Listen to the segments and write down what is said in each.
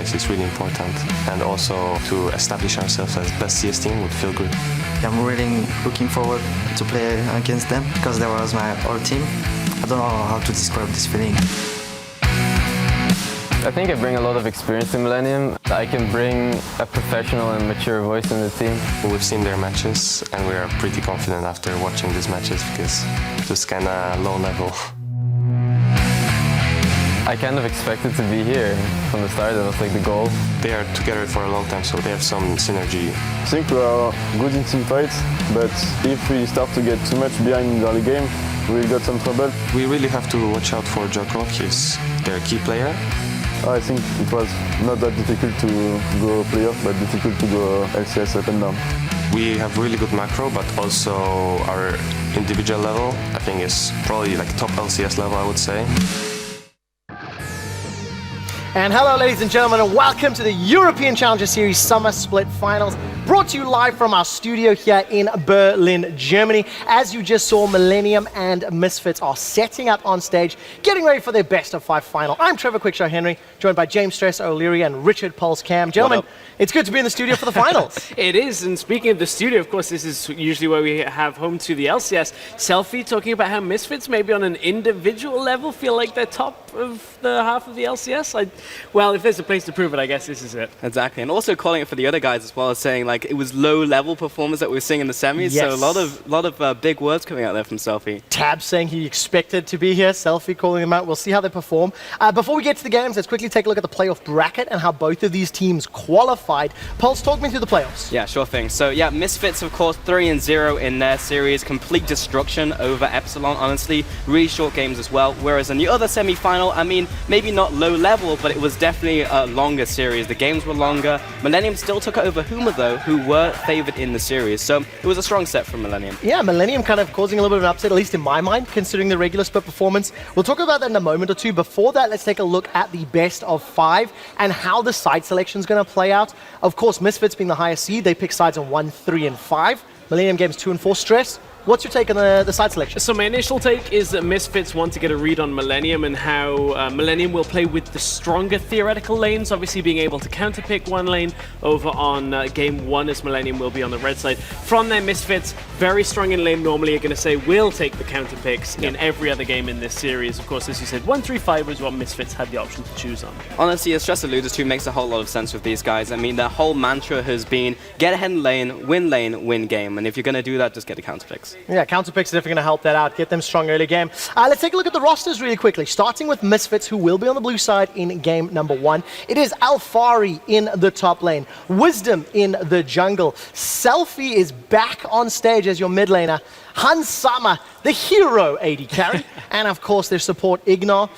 place is really important, and also to establish ourselves as best CS team would feel good. I'm really looking forward to play against them because that was my old team. I don't know how to describe this feeling. I think I bring a lot of experience to Millenium. I can bring a professional and mature voice in the team. We've seen their matches and we are pretty confident after watching these matches because it was kind of low level. I kind of expected to be here from the start. That was like the goal. They are together for a long time, so they have some synergy. I think we are good in team fights, but if we start to get too much behind in the early game, we'll get some trouble. We really have to watch out for Joko. He's their key player. I think it was not that difficult to go playoff, but difficult to go LCS up and down. We have really good macro, but also our individual level, I think, is probably like top LCS level, I would say. And hello, ladies and gentlemen, and welcome to the European Challenger Series Summer Split Finals, brought to you live from our studio here in Berlin, Germany. As you just saw, Millenium and Misfits are setting up on stage, getting ready for their best-of-5 final. I'm Trevor Quickshow Henry, joined by James Stress O'Leary and Richard Pulse Cam. Gentlemen, it's good to be in the studio for the finals. It is, and speaking of the studio, of course, this is usually where we have home to the LCS. Selfie talking about how Misfits, maybe on an individual level, feel like they're top of the half of the LCS. Well, if there's a place to prove it, I guess this is it. Exactly, and also calling it for the other guys as well, saying like it was low-level performance that we were seeing in the semis, yes. So a lot of big words coming out there from Selfie. Tab saying he expected to be here, Selfie calling him out. We'll see how they perform. Before we get to the games, let's quickly take a look at the playoff bracket and how both of these teams qualified. Pulse, talk me through the playoffs. Yeah, sure thing. So yeah, Misfits, of course, 3-0 in their series, complete destruction over Epsilon, honestly, really short games as well. Whereas in the other semi-final, I mean, maybe not low level, but it was definitely a longer series. The games were longer. Millenium still took it over Huma, though, who were favored in the series. So it was a strong set from Millenium. Yeah, Millenium kind of causing a little bit of an upset, at least in my mind, considering the regular split performance. We'll talk about that in a moment or two. Before that, let's take a look at the best of 5 and how the side selection is going to play out. Of course, Misfits being the highest seed, they pick sides on 1, 3, and 5. Millenium games 2 and 4. Stress, what's your take on the side selection? So my initial take is that Misfits want to get a read on Millenium and how Millenium will play with the stronger theoretical lanes, obviously being able to counterpick one lane over on game 1 as Millenium will be on the red side. From there, Misfits, very strong in lane normally, are going to say we'll take the counterpicks in every other game in this series. Of course, as you said, 1, 3, 5 was what Misfits had the option to choose on. Honestly, as Stress alluded to, makes a whole lot of sense with these guys. I mean, their whole mantra has been get ahead in lane, win game. And if you're going to do that, just get the counterpicks. Yeah, counterpicks are definitely going to help that out, get them strong early game. Let's take a look at the rosters really quickly, starting with Misfits, who will be on the blue side in game number 1. It is Alfari in the top lane, Wisdom in the jungle, Selfie is back on stage as your mid laner, Hansama, the hero AD carry, and of course their support Ignor.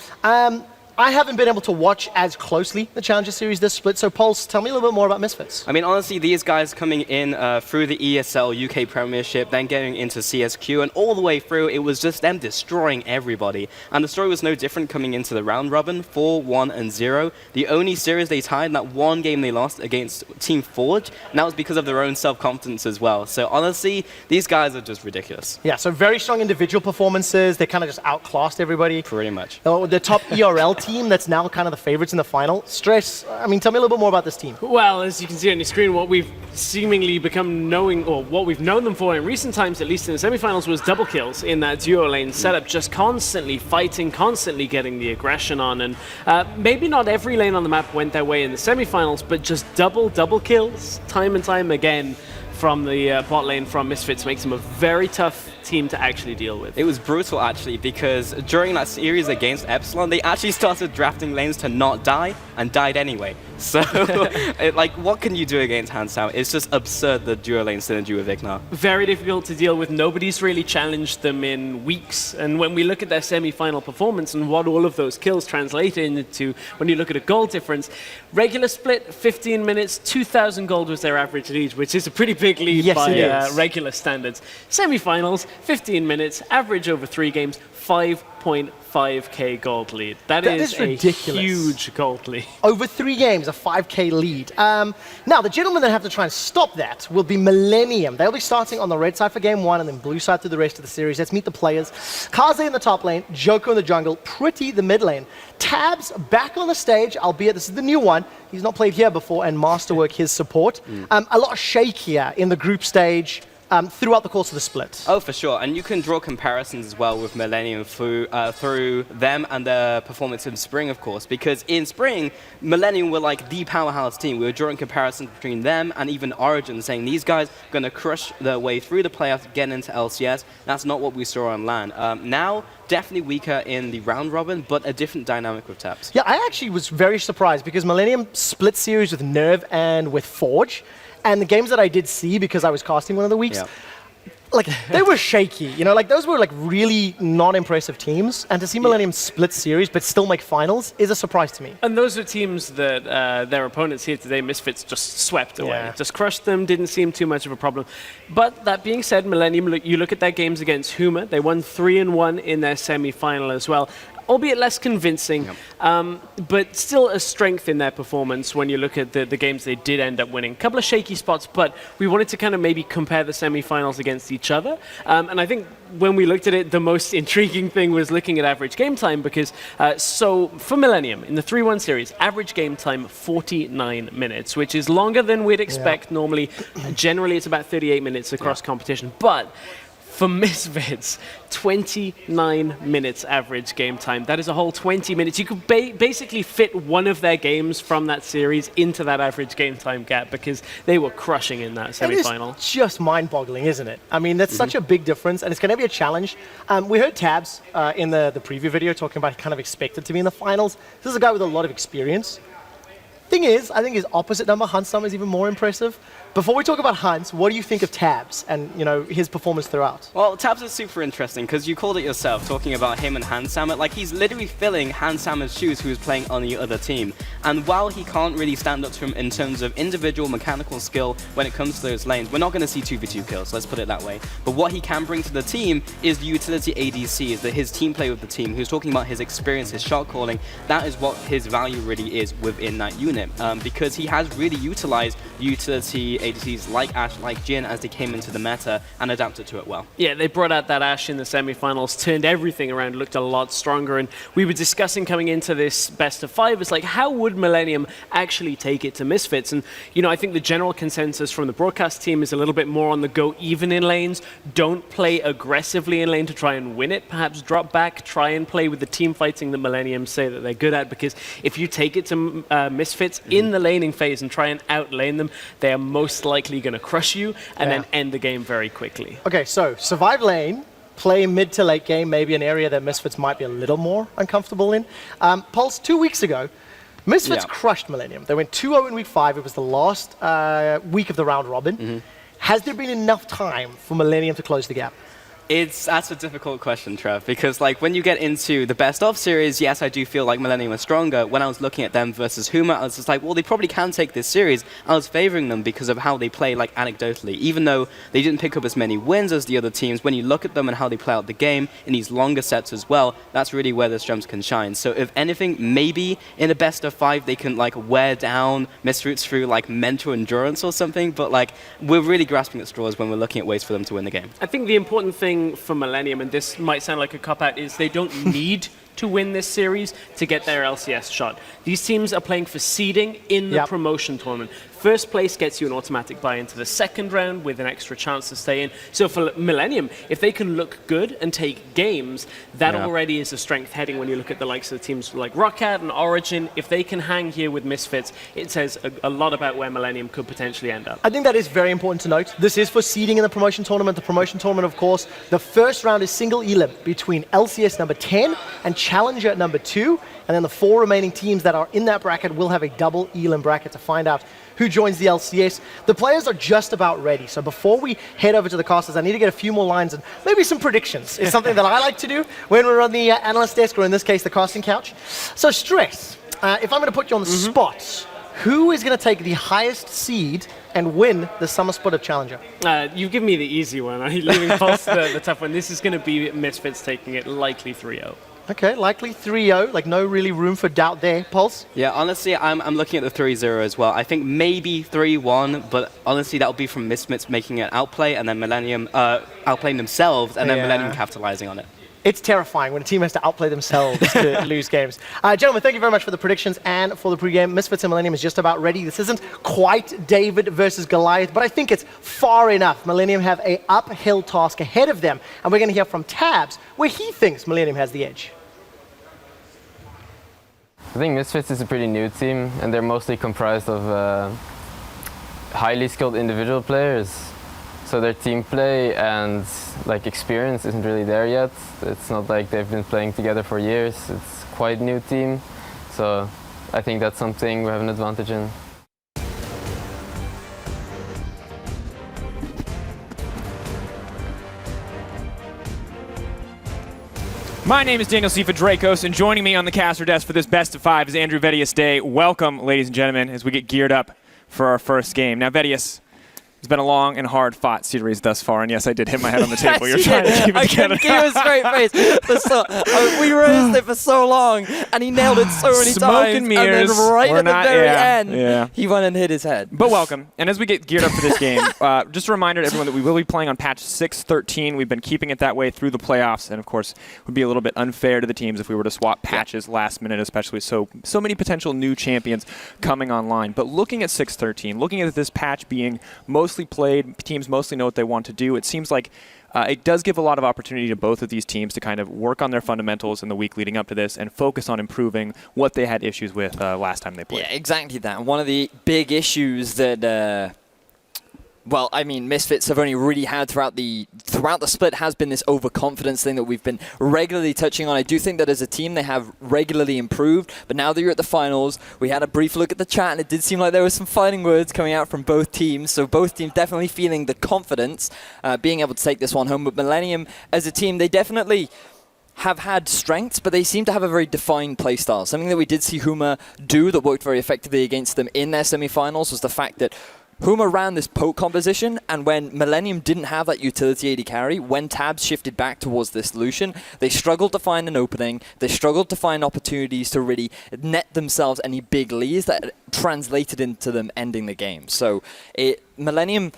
I haven't been able to watch as closely the Challenger Series this split, so Pulse, tell me a little bit more about Misfits. I mean, honestly, these guys coming in through the ESL UK Premiership, then getting into CSQ, and all the way through, it was just them destroying everybody. And the story was no different coming into the round robin, 4-1-0. The only series they tied, that one game they lost against Team Forge, and that was because of their own self-confidence as well. So honestly, these guys are just ridiculous. Yeah, so very strong individual performances. They kind of just outclassed everybody. Pretty much. The top ERL team that's now kind of the favorites in the final. Stress, I mean, tell me a little bit more about this team. Well, as you can see on your screen, what we've seemingly become knowing, or what we've known them for in recent times, at least in the semifinals, was double kills in that duo lane setup, just constantly fighting, constantly getting the aggression on, and maybe not every lane on the map went their way in the semifinals, but just double kills time and time again from the bot lane from Misfits makes them a very tough team to actually deal with. It was brutal actually, because during that series against Epsilon, they actually started drafting lanes to not die and died anyway. So, like, what can you do against Hansau? It's just absurd, the duo lane synergy with Ignor. Very difficult to deal with. Nobody's really challenged them in weeks. And when we look at their semi-final performance and what all of those kills translate into, when you look at a gold difference, regular split, 15 minutes, 2,000 gold was their average lead, which is a pretty big lead by regular standards. Semi-finals, 15 minutes, average over 3 games, 5.2 1.5k gold lead. That is a ridiculous. huge gold lead. Over 3 games, a 5k lead. Now, the gentlemen that have to try and stop that will be Millenium. They'll be starting on the red side for game 1 and then blue side through the rest of the series. Let's meet the players. Kaze in the top lane, Joko in the jungle, Pretty the mid lane. Tabs back on the stage, albeit this is the new one. He's not played here before, and Masterwork his support. A lot shakier in the group stage. Throughout the course of the split. Oh, for sure. And you can draw comparisons as well with Millenium through them and their performance in Spring, of course. Because in Spring, Millenium were like the powerhouse team. We were drawing comparisons between them and even Origin, saying these guys are going to crush their way through the playoffs, get into LCS. That's not what we saw on LAN. Now, definitely weaker in the round robin, but a different dynamic with Tabs. Yeah, I actually was very surprised because Millenium split series with Nerve and with Forge. And the games that I did see, because I was casting one of the weeks, like, they were shaky. You know, like, those were, like, really non-impressive teams. And to see Millenium split series but still make finals is a surprise to me. And those are teams that their opponents here today, Misfits, just swept away. Yeah. Just crushed them, didn't seem too much of a problem. But that being said, Millenium, you look at their games against Huma, they won 3-1 in their semi-final as well. Albeit less convincing, but still a strength in their performance when you look at the games they did end up winning. A couple of shaky spots, but we wanted to kind of maybe compare the semi-finals against each other. And I think when we looked at it, the most intriguing thing was looking at average game time because, so for Millenium, in the 3-1 series, average game time 49 minutes, which is longer than we'd expect normally. Generally, it's about 38 minutes across competition. But for Misfits, 29 minutes average game time. That is a whole 20 minutes. You could basically fit one of their games from that series into that average game time gap because they were crushing in that semi-final. It's just mind-boggling, isn't it? I mean, that's such a big difference, and it's going to be a challenge. We heard Tabs in the preview video talking about he kind of expected to be in the finals. This is a guy with a lot of experience. Thing is, I think his opposite number, Hunt's number, is even more impressive. Before we talk about Hunt, what do you think of Tabs and his performance throughout? Well, Tabs is super interesting because you called it yourself, talking about him and Hansammer. Like, he's literally filling Hansammer's shoes who is playing on the other team. And while he can't really stand up to him in terms of individual mechanical skill when it comes to those lanes, we're not going to see 2v2 kills, let's put it that way. But what he can bring to the team is the utility ADC, is his team play with the team, who's talking about his experience, his shot calling. That is what his value really is within that unit. Because he has really utilized utility ADCs like Ashe, like Jhin as they came into the meta and adapted to it well. Yeah, they brought out that Ashe in the semi-finals, turned everything around, looked a lot stronger, and we were discussing coming into this best of 5, it's like, how would Millenium actually take it to Misfits? And, I think the general consensus from the broadcast team is a little bit more on the go even in lanes, don't play aggressively in lane to try and win it, perhaps drop back, try and play with the team fighting that Millenium say that they're good at, because if you take it to Misfits in the laning phase and try and outlane them, they are most likely going to crush you and then end the game very quickly. Okay, so survive lane, play mid to late game, maybe an area that Misfits might be a little more uncomfortable in. Pulse, 2 weeks ago, Misfits crushed Millenium. They went 2-0 in week 5. It was the last week of the round robin. Has there been enough time for Millenium to close the gap? That's a difficult question, Trev, because when you get into the best of series, yes, I do feel like Millenium was stronger. When I was looking at them versus Huma, I was just like, well, they probably can take this series. I was favoring them because of how they play, anecdotally. Even though they didn't pick up as many wins as the other teams, when you look at them and how they play out the game in these longer sets as well, that's really where their strengths can shine. So if anything, maybe in a best of 5, they can wear down Misfits through mental endurance or something. But we're really grasping at straws when we're looking at ways for them to win the game. I think the important thing for Millenium, and this might sound like a cop-out, is they don't need to win this series to get their LCS shot. These teams are playing for seeding in the promotion tournament. First place gets you an automatic buy into the second round with an extra chance to stay in. So for Millenium, if they can look good and take games, that already is a strength heading when you look at the likes of the teams like Roccat and Origin. If they can hang here with Misfits, it says a lot about where Millenium could potentially end up. I think that is very important to note. This is for seeding in the promotion tournament. The promotion tournament, of course, the first round is single elim between LCS number 10 and Challenger number 2. And then the 4 remaining teams that are in that bracket will have a double elim bracket to find out who joins the LCS. The players are just about ready. So before we head over to the casters, I need to get a few more lines and maybe some predictions. It's something that I like to do when we're on the analyst desk, or in this case, the casting couch. So Stress, if I'm going to put you on the spot, who is going to take the highest seed and win the Summer Split of Challenger? You've given me the easy one. I'm leaving Pulse the tough one. This is going to be Misfits taking it likely 3-0. Okay, likely 3-0, like no really room for doubt there. Pulse? Yeah, honestly, I'm looking at the 3-0 as well. I think maybe 3-1, but honestly, that'll be from Misfits making an outplay and then Millenium outplaying themselves and then Millenium capitalizing on it. It's terrifying when a team has to outplay themselves to lose games. Gentlemen, thank you very much for the predictions and for the pregame. Misfits and Millenium is just about ready. This isn't quite David versus Goliath, but I think it's far enough. Millenium have an uphill task ahead of them, and we're going to hear from Tabs where he thinks Millenium has the edge. I think Misfits is a pretty new team, and they're mostly comprised of highly skilled individual players. So their team play and like experience isn't really there yet. It's not like they've been playing together for years. It's quite a new team. So I think that's something we have an advantage in. My name is Daniel Sifa Dracos, and joining me on the caster desk for this best of 5 is Andrew Vedius Day. Welcome, ladies and gentlemen, as we get geared up for our first game. Now, Vedius, it's been a long and hard-fought series thus far, and yes, I did hit my head on the table. You're trying to keep it together. I couldn't keep a straight face. We rehearsed it for so long, and he nailed it so many Smoke times. and mirrors. And then right at the very end, he went and hit his head. But welcome. And as we get geared up for this game, just a reminder to everyone that we will be playing on patch 6.13. We've been keeping it that way through the playoffs, and of course, it would be a little bit unfair to the teams if we were to swap patches last minute, especially so many potential new champions coming online. But looking at 6.13, looking at this patch being mostly played, teams mostly know what they want to do. It seems like it does give a lot of opportunity to both of these teams to kind of work on their fundamentals in the week leading up to this and focus on improving what they had issues with last time they played. Yeah, exactly that. And one of the big issues that well, I mean, Misfits have only really had throughout the split has been this overconfidence thing that we've been regularly touching on. I do think that as a team they have regularly improved, but now that you're at the finals, we had a brief look at the chat and it did seem like there was some fighting words coming out from both teams, so both teams definitely feeling the confidence, being able to take this one home. But Millenium, as a team, they definitely have had strengths, but they seem to have a very defined playstyle. Something that we did see Huma do that worked very effectively against them in their semifinals was the fact that Huma ran this poke composition, and when Millenium didn't have that utility AD carry, when Tabs shifted back towards this Lucian, they struggled to find an opening, they struggled to find opportunities to really net themselves any big leads that translated into them ending the game. So Millenium,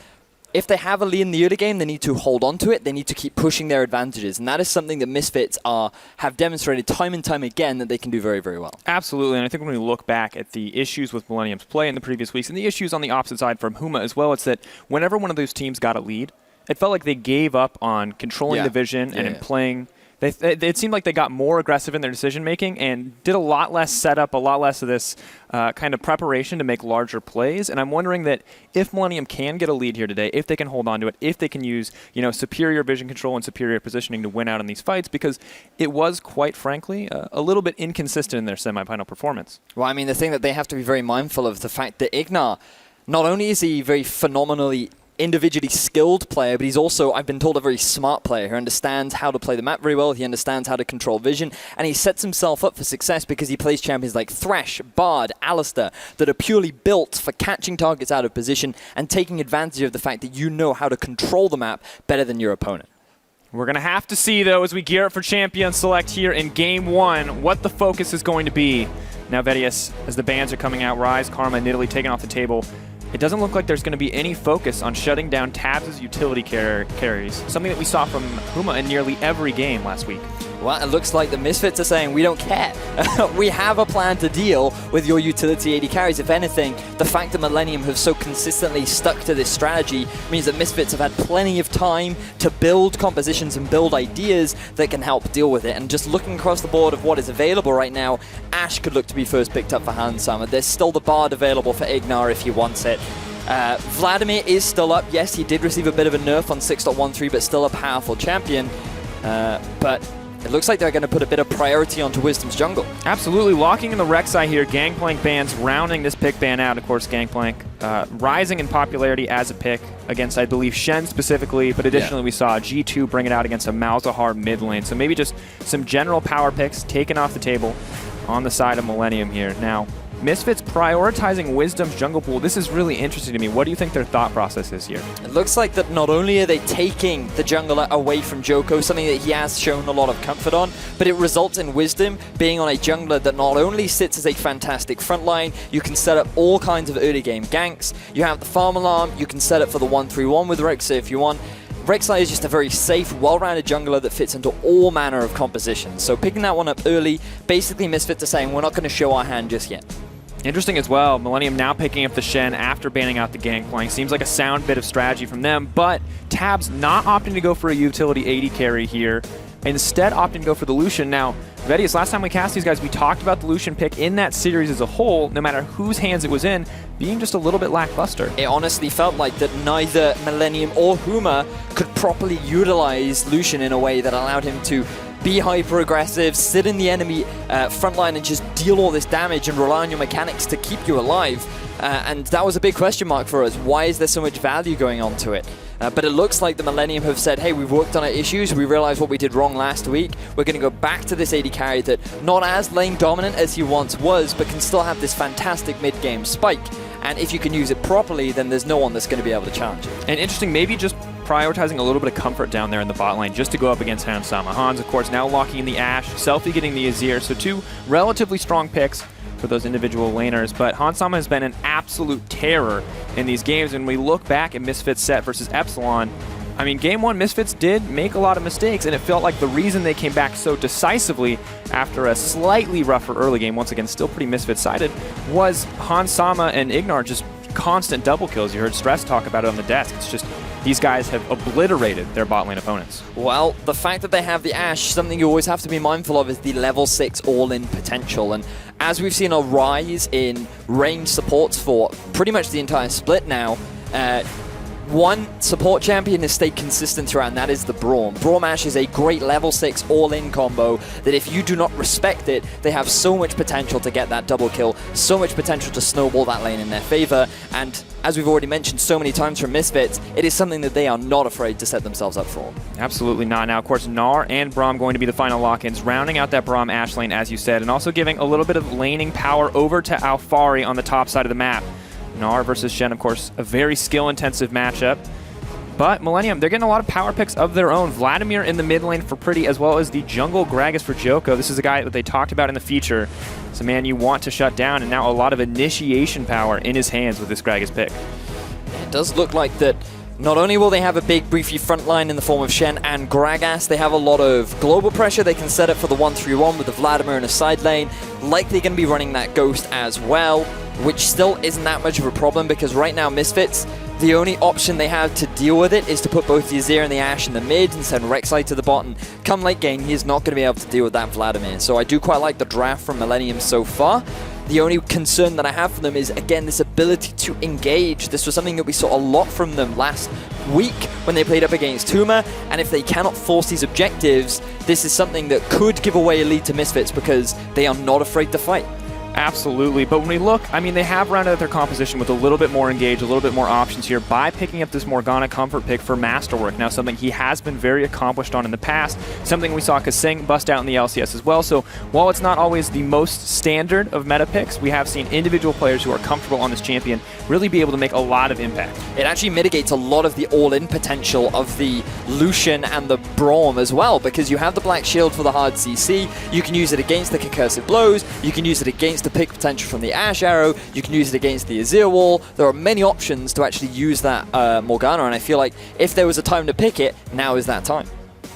if they have a lead in the early game, they need to hold on to it. They need to keep pushing their advantages. And that is something that Misfits have demonstrated time and time again that they can do very, very well. Absolutely. And I think when we look back at the issues with Millenium's play in the previous weeks and the issues on the opposite side from Huma as well, it's that whenever one of those teams got a lead, it felt like they gave up on controlling the vision and in playing. It seemed like they got more aggressive in their decision-making and did a lot less setup, a lot less of this kind of preparation to make larger plays. And I'm wondering that if Millenium can get a lead here today, if they can hold on to it, if they can use superior vision control and superior positioning to win out in these fights, because it was, quite frankly, a little bit inconsistent in their semifinal performance. Well, I mean, the thing that they have to be very mindful of the fact that Ignar, not only is he very phenomenally individually skilled player, but he's also, I've been told, a very smart player who understands how to play the map very well, he understands how to control vision, and he sets himself up for success because he plays champions like Thresh, Bard, Alistair, that are purely built for catching targets out of position and taking advantage of the fact that you know how to control the map better than your opponent. We're going to have to see, though, as we gear up for Champion Select here in Game 1, what the focus is going to be. Now, Vedius, as the bans are coming out, Rise, Karma, and Italy taken off the table, it doesn't look like there's going to be any focus on shutting down Tabs' utility carries, something that we saw from Huma in nearly every game last week. Well, it looks like the Misfits are saying, we don't care. We have a plan to deal with your utility AD carries. If anything, the fact that Millenium have so consistently stuck to this strategy means that Misfits have had plenty of time to build compositions and build ideas that can help deal with it. And just looking across the board of what is available right now, Ash could look to be first picked up for Hansama. There's still the Bard available for Ignar if he wants it. Vladimir is still up. Yes, he did receive a bit of a nerf on 6.13, but still a powerful champion. But it looks like they're going to put a bit of priority onto Wisdom's jungle. Absolutely. Locking in the Rek'Sai here. Gangplank bans rounding this pick ban out. Of course, Gangplank rising in popularity as a pick against, I believe, Shen specifically. But additionally, we saw G2 bring it out against a Malzahar mid lane. So maybe just some general power picks taken off the table on the side of Millenium here. Now, Misfits prioritizing Wisdom's jungle pool. This is really interesting to me. What do you think their thought process is here? It looks like that not only are they taking the jungler away from Joko, something that he has shown a lot of comfort on, but it results in Wisdom being on a jungler that not only sits as a fantastic frontline, you can set up all kinds of early game ganks, you have the farm alarm, you can set up for the 1-3-1 with Rek'Sai if you want. Rek'Sai is just a very safe, well-rounded jungler that fits into all manner of compositions. So picking that one up early, basically Misfits are saying we're not going to show our hand just yet. Interesting as well, Millenium now picking up the Shen after banning out the Gangplank. Seems like a sound bit of strategy from them, but Tabs not opting to go for a utility AD carry here, instead opting to go for the Lucian. Now, Vedius, last time we cast these guys, we talked about the Lucian pick in that series as a whole, no matter whose hands it was in, being just a little bit lackluster. It honestly felt like that neither Millenium or Huma could properly utilize Lucian in a way that allowed him to be hyper-aggressive, sit in the enemy frontline and just deal all this damage and rely on your mechanics to keep you alive. And that was a big question mark for us. Why is there so much value going on to it? But it looks like the Millenium have said, hey, we've worked on our issues, we realized what we did wrong last week, we're going to go back to this AD carry that not as lane dominant as he once was, but can still have this fantastic mid-game spike. And if you can use it properly, then there's no one that's going to be able to challenge it. And interesting, maybe just prioritizing a little bit of comfort down there in the bot lane just to go up against Hans Sama. Hans, of course, now locking in the Ashe, Selfie getting the Azir, so two relatively strong picks for those individual laners, but Hans Sama has been an absolute terror in these games. When we look back at Misfits set versus Epsilon, I mean, game one, Misfits did make a lot of mistakes, and it felt like the reason they came back so decisively after a slightly rougher early game, once again, still pretty Misfits-sided, was Hans Sama and Ignar just constant double kills. You heard Stress talk about it on the desk. It's just these guys have obliterated their bot lane opponents. Well, the fact that they have the Ashe, something you always have to be mindful of is the level 6 all-in potential. And as we've seen a rise in range supports for pretty much the entire split now, one support champion has stayed consistent throughout, and that is the Braum. Braum Ashe is a great level 6 all-in combo that if you do not respect it, they have so much potential to get that double kill, so much potential to snowball that lane in their favor, and as we've already mentioned so many times from Misfits, it is something that they are not afraid to set themselves up for. Absolutely not. Now, of course, Gnar and Braum going to be the final lock-ins, rounding out that Braum Ashe lane, as you said, and also giving a little bit of laning power over to Alphari on the top side of the map. Gnar versus Shen, of course, a very skill-intensive matchup. But Millenium, they're getting a lot of power picks of their own. Vladimir in the mid lane for Pretty, as well as the jungle Gragas for Joko. This is a guy that they talked about in the feature. It's a man you want to shut down, and now a lot of initiation power in his hands with this Gragas pick. It does look like that not only will they have a big briefy front line in the form of Shen and Gragas, they have a lot of global pressure. They can set up for the 1-3-1 with the Vladimir in a side lane. Likely going to be running that Ghost as well, which still isn't that much of a problem because right now Misfits, the only option they have to deal with it is to put both the Azir and the Ashe in the mid and send Rek'Sai to the bottom. Come late game, he is not going to be able to deal with that Vladimir. So I do quite like the draft from Millenium so far. The only concern that I have for them is, again, this ability to engage. This was something that we saw a lot from them last week when they played up against Huma, and if they cannot force these objectives, this is something that could give away a lead to Misfits because they are not afraid to fight. Absolutely, but when we look, I mean, they have rounded out their composition with a little bit more engage, a little bit more options here by picking up this Morgana comfort pick for Masterwork. Now, something he has been very accomplished on in the past, something we saw Kasing bust out in the LCS as well. So while it's not always the most standard of meta picks, we have seen individual players who are comfortable on this champion really be able to make a lot of impact. It actually mitigates a lot of the all-in potential of the Lucian and the Braum as well, because you have the Black Shield for the hard CC, you can use it against the Concursive Blows, you can use it against the pick potential from the Ashe Arrow, you can use it against the Azir Wall. There are many options to actually use that Morgana, and I feel like if there was a time to pick it, now is that time.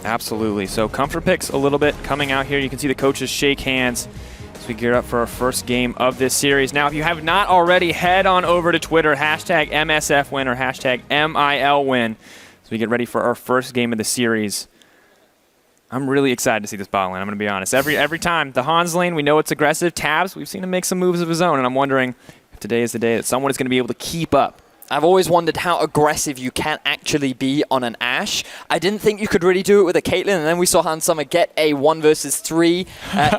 Absolutely. So comfort picks a little bit coming out here. You can see the coaches shake hands as we gear up for our first game of this series. Now, if you have not already, head on over to Twitter, hashtag MSFwin or hashtag MILWin, as we get ready for our first game of the series. I'm really excited to see this bot lane, I'm going to be honest. Every time, the Hans lane, we know it's aggressive. Tabs, we've seen him make some moves of his own, and I'm wondering if today is the day that someone is going to be able to keep up. I've always wondered how aggressive you can actually be on an Ashe. I didn't think you could really do it with a Caitlyn, and then we saw Hans Sama get a 1 versus 3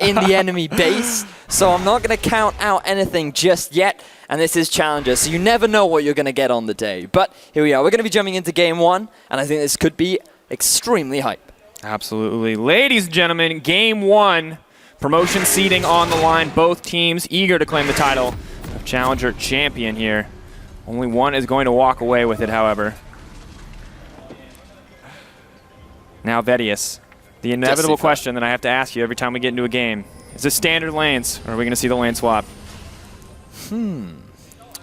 in the enemy base. So I'm not going to count out anything just yet, and this is Challenger, so you never know what you're going to get on the day. But here we are. We're going to be jumping into Game 1, and I think this could be extremely hype. Absolutely. Ladies and gentlemen, Game 1. Promotion seeding on the line. Both teams eager to claim the title of Challenger champion here. Only one is going to walk away with it, however. Now Vedius. The inevitable question that I have to ask you every time we get into a game. Is this standard lanes, or are we going to see the lane swap?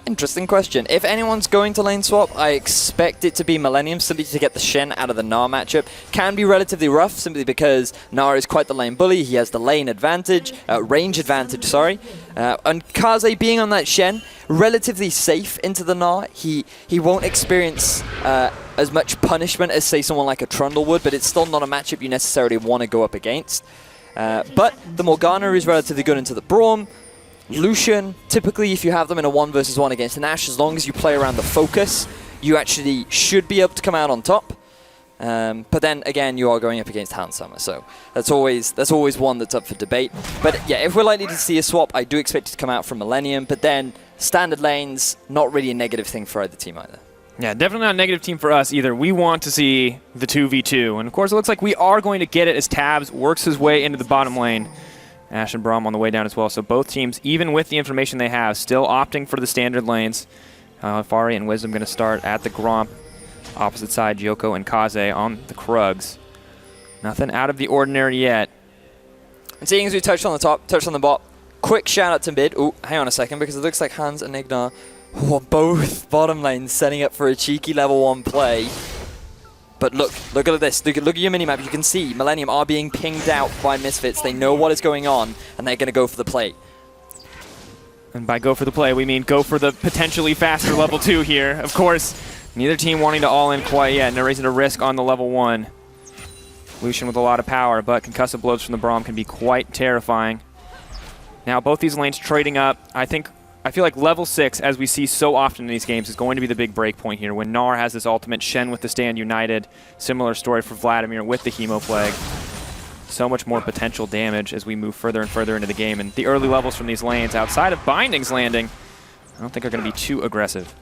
Interesting question. If anyone's going to lane swap, I expect it to be Millenium, simply to get the Shen out of the Gnar matchup. Can be relatively rough, simply because Gnar is quite the lane bully. He has the lane advantage, range advantage, sorry. And Kaze being on that Shen, relatively safe into the Gnar. He won't experience as much punishment as, say, someone like a Trundle would, but it's still not a matchup you necessarily want to go up against. But the Morgana is relatively good into the Braum. Lucian, typically if you have them in a 1 versus 1 against an Ashe, as long as you play around the focus, you actually should be able to come out on top. But then again, you are going up against Handsummer, so that's always one that's up for debate. But yeah, if we're likely to see a swap, I do expect it to come out from Millenium, but then standard lanes, not really a negative thing for either team either. Yeah, definitely not a negative team for us either. We want to see the 2v2, and of course it looks like we are going to get it as Tabs works his way into the bottom lane. Ashe and Braum on the way down as well. So both teams, even with the information they have, still opting for the standard lanes. Fari and Wisdom going to start at the Gromp. Opposite side, Joko and Kaze on the Krugs. Nothing out of the ordinary yet. And seeing as we touched on the top, touched on the bot, quick shout out to mid. Oh, hang on a second, because it looks like Hans and Ignar were both bottom lanes setting up for a cheeky level 1 play. But look at this. Look at your minimap. You can see Millenium are being pinged out by Misfits. They know what is going on, and they're going to go for the play. And by go for the play, we mean go for the potentially faster level 2 here. Of course, neither team wanting to all in quite yet. No reason to risk on the level 1. Lucian with a lot of power, but concussive blows from the Braum can be quite terrifying. Now both these lanes trading up. I feel like level 6, as we see so often in these games, is going to be the big break point here. When Gnar has this ultimate, Shen with the Stand United. Similar story for Vladimir with the Hemo Plague. So much more potential damage as we move further and further into the game. And the early levels from these lanes, outside of Binding's landing, I don't think are going to be too aggressive.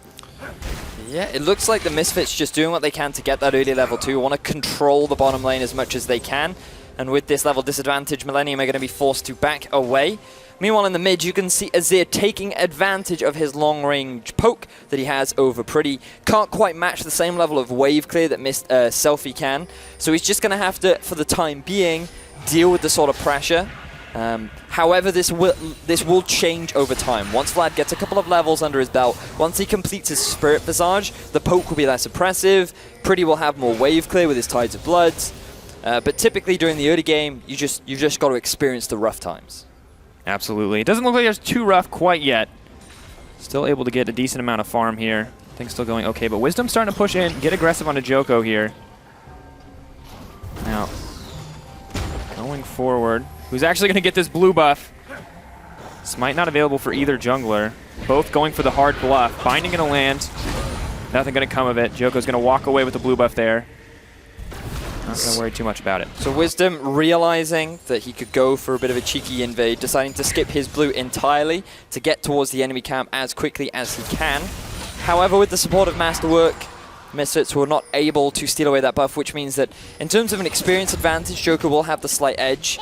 Yeah, it looks like the Misfits just doing what they can to get that early level 2. Want to control the bottom lane as much as they can. And with this level disadvantage, Millenium are going to be forced to back away. Meanwhile, in the mid, you can see Azir taking advantage of his long-range poke that he has over Pretty. Can't quite match the same level of wave clear that Selfie can. So he's just going to have to, for the time being, deal with the sort of pressure. However, this will change over time. Once Vlad gets a couple of levels under his belt, once he completes his Spirit Visage, the poke will be less oppressive. Pretty will have more wave clear with his Tides of Bloods. But typically during the early game, you've just got to experience the rough times. Absolutely. It doesn't look like it's too rough quite yet. Still able to get a decent amount of farm here. Things still going okay, but Wisdom starting to push in, get aggressive onto Joko here. Now, going forward, who's actually going to get this blue buff? Smite not available for either jungler. Both going for the hard bluff. Binding going to land. Nothing going to come of it. Joko's going to walk away with the blue buff there. Not going to worry too much about it. So Wisdom realizing that he could go for a bit of a cheeky invade, deciding to skip his blue entirely to get towards the enemy camp as quickly as he can. However, with the support of Masterwork, Misfits were not able to steal away that buff, which means that in terms of an experience advantage, Joker will have the slight edge.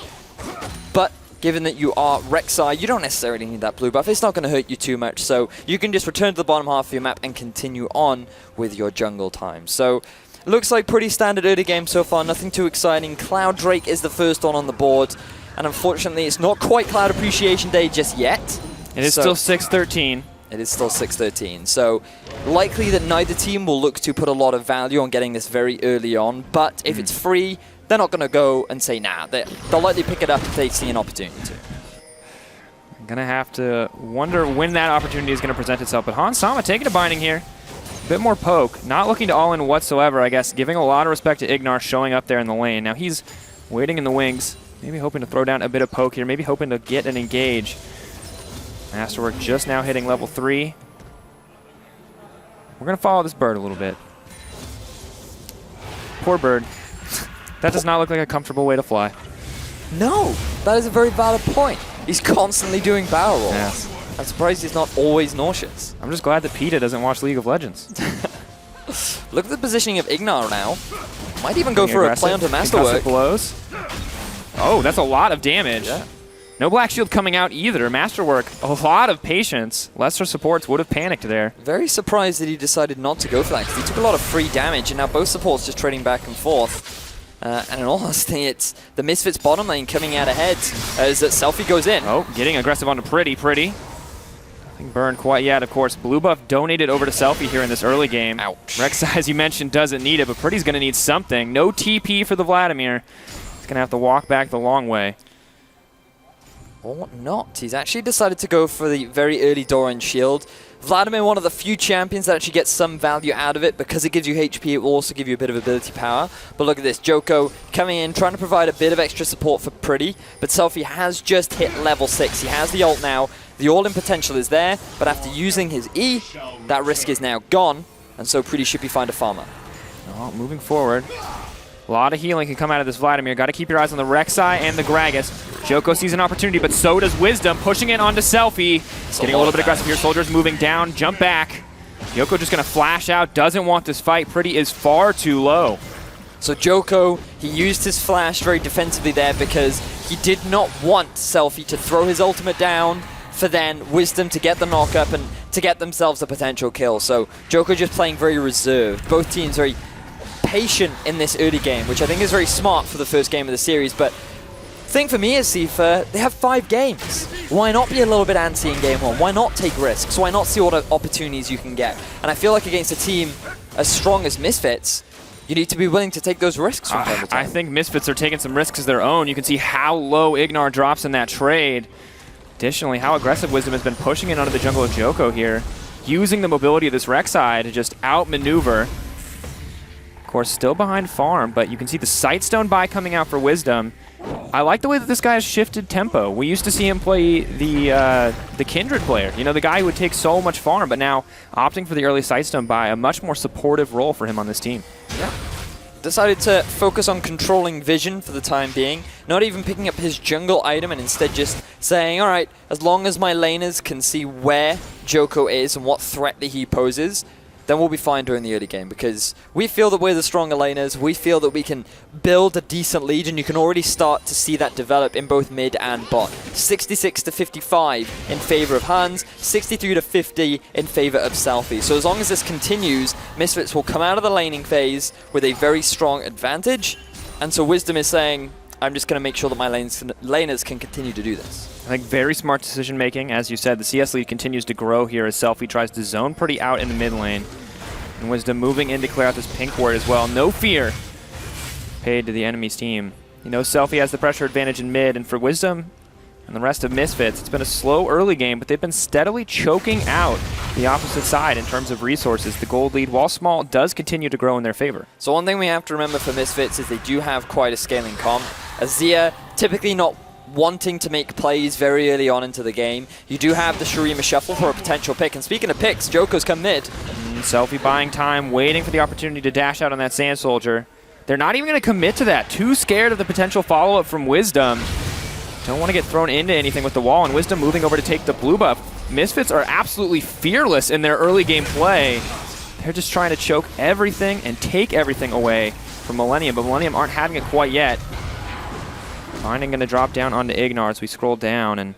But given that you are Rek'Sai, you don't necessarily need that blue buff. It's not going to hurt you too much, so you can just return to the bottom half of your map and continue on with your jungle time. So looks like pretty standard early game so far, nothing too exciting. Cloud Drake is the first one on the board, and unfortunately it's not quite Cloud Appreciation Day just yet. It is still 6-13. It is still 6-13, so likely that neither team will look to put a lot of value on getting this very early on, but if it's free, they're not going to go and say nah. They'll likely pick it up if they see an opportunity to. I'm going to have to wonder when that opportunity is going to present itself, but Hans Sama taking a Binding here. Bit more poke, not looking to all in whatsoever, I guess, giving a lot of respect to Ignar showing up there in the lane. Now he's waiting in the wings, maybe hoping to throw down a bit of poke here, maybe hoping to get an engage. Masterwork just now hitting level 3. We're going to follow this bird a little bit. Poor bird. That does not look like a comfortable way to fly. No, that is a very valid point. He's constantly doing barrel rolls. Yes. I'm surprised he's not always nauseous. I'm just glad that PETA doesn't watch League of Legends. Look at the positioning of Ignar now. Might even go for a play onto Masterwork. Blows. Oh, that's a lot of damage. Yeah. No Black Shield coming out either. Masterwork, a lot of patience. Lesser supports would have panicked there. Very surprised that he decided not to go for that, because he took a lot of free damage, and now both supports just trading back and forth. And in all honesty, it's the Misfits bottom lane coming out ahead as that Selfie goes in. Oh, getting aggressive onto Pretty. Nothing burned quite yet, of course. Blue buff donated over to Selfie here in this early game. Ouch. Rek'Sai, as you mentioned, doesn't need it, but Pretty's going to need something. No TP for the Vladimir. He's going to have to walk back the long way. Or not. He's actually decided to go for the very early Doran shield. Vladimir, one of the few champions that actually gets some value out of it because it gives you HP, it will also give you a bit of ability power. But look at this, Joko coming in, trying to provide a bit of extra support for Pretty, but Selfie has just hit level 6. He has the ult now, the all-in potential is there, but after using his E, that risk is now gone, and so Pretty should be fine to farmer. Oh, moving forward. A lot of healing can come out of this Vladimir. Got to keep your eyes on the Rek'Sai and the Gragas. Joko sees an opportunity, but so does Wisdom, pushing it onto Selfie. Getting a little bit aggressive here. Soldiers moving down, jump back. Joko just going to flash out, doesn't want this fight. Pretty is far too low. So Joko, he used his flash very defensively there because he did not want Selfie to throw his ultimate down for then Wisdom to get the knock up and to get themselves a potential kill. So Joko just playing very reserved. Both teams very patient in this early game, which I think is very smart for the first game of the series. But the thing for me is, Sifa, they have 5 games. Why not be a little bit antsy in game 1? Why not take risks? Why not see what opportunities you can get? And I feel like against a team as strong as Misfits, you need to be willing to take those risks from time to time. I think Misfits are taking some risks as their own. You can see how low Ignar drops in that trade. Additionally, how aggressive Wisdom has been pushing in onto the jungle of Joko here, using the mobility of this Rek'Sai to just outmaneuver. Of course, still behind farm, but you can see the Sightstone buy coming out for Wisdom. I like the way that this guy has shifted tempo. We used to see him play the Kindred player, you know, the guy who would take so much farm, but now opting for the early Sightstone buy, a much more supportive role for him on this team. Yeah. Decided to focus on controlling vision for the time being, not even picking up his jungle item and instead just saying, all right, as long as my laners can see where Joko is and what threat that he poses, then we'll be fine during the early game, because we feel that we're the stronger laners, we feel that we can build a decent lead, and you can already start to see that develop in both mid and bot. 66 to 55 in favor of Hans, 63 to 50 in favor of Selfie. So as long as this continues, Misfits will come out of the laning phase with a very strong advantage, and so Wisdom is saying, I'm just going to make sure that my laners can continue to do this. I think very smart decision making. As you said, the CS lead continues to grow here as Selfie tries to zone Pretty out in the mid lane. And Wisdom moving in to clear out this pink ward as well. No fear paid to the enemy's team. You know, Selfie has the pressure advantage in mid, and for Wisdom and the rest of Misfits, it's been a slow early game, but they've been steadily choking out the opposite side in terms of resources. The gold lead, while small, does continue to grow in their favor. So one thing we have to remember for Misfits is they do have quite a scaling comp. Azir typically not wanting to make plays very early on into the game. You do have the Shurima Shuffle for a potential pick, and speaking of picks, Joko's come mid. Selfie buying time, waiting for the opportunity to dash out on that Sand Soldier. They're not even going to commit to that. Too scared of the potential follow-up from Wisdom. Don't want to get thrown into anything with the wall, and Wisdom moving over to take the blue buff. Misfits are absolutely fearless in their early game play. They're just trying to choke everything and take everything away from Millenium, but Millenium aren't having it quite yet. Binding going to drop down onto Ignar as we scroll down, and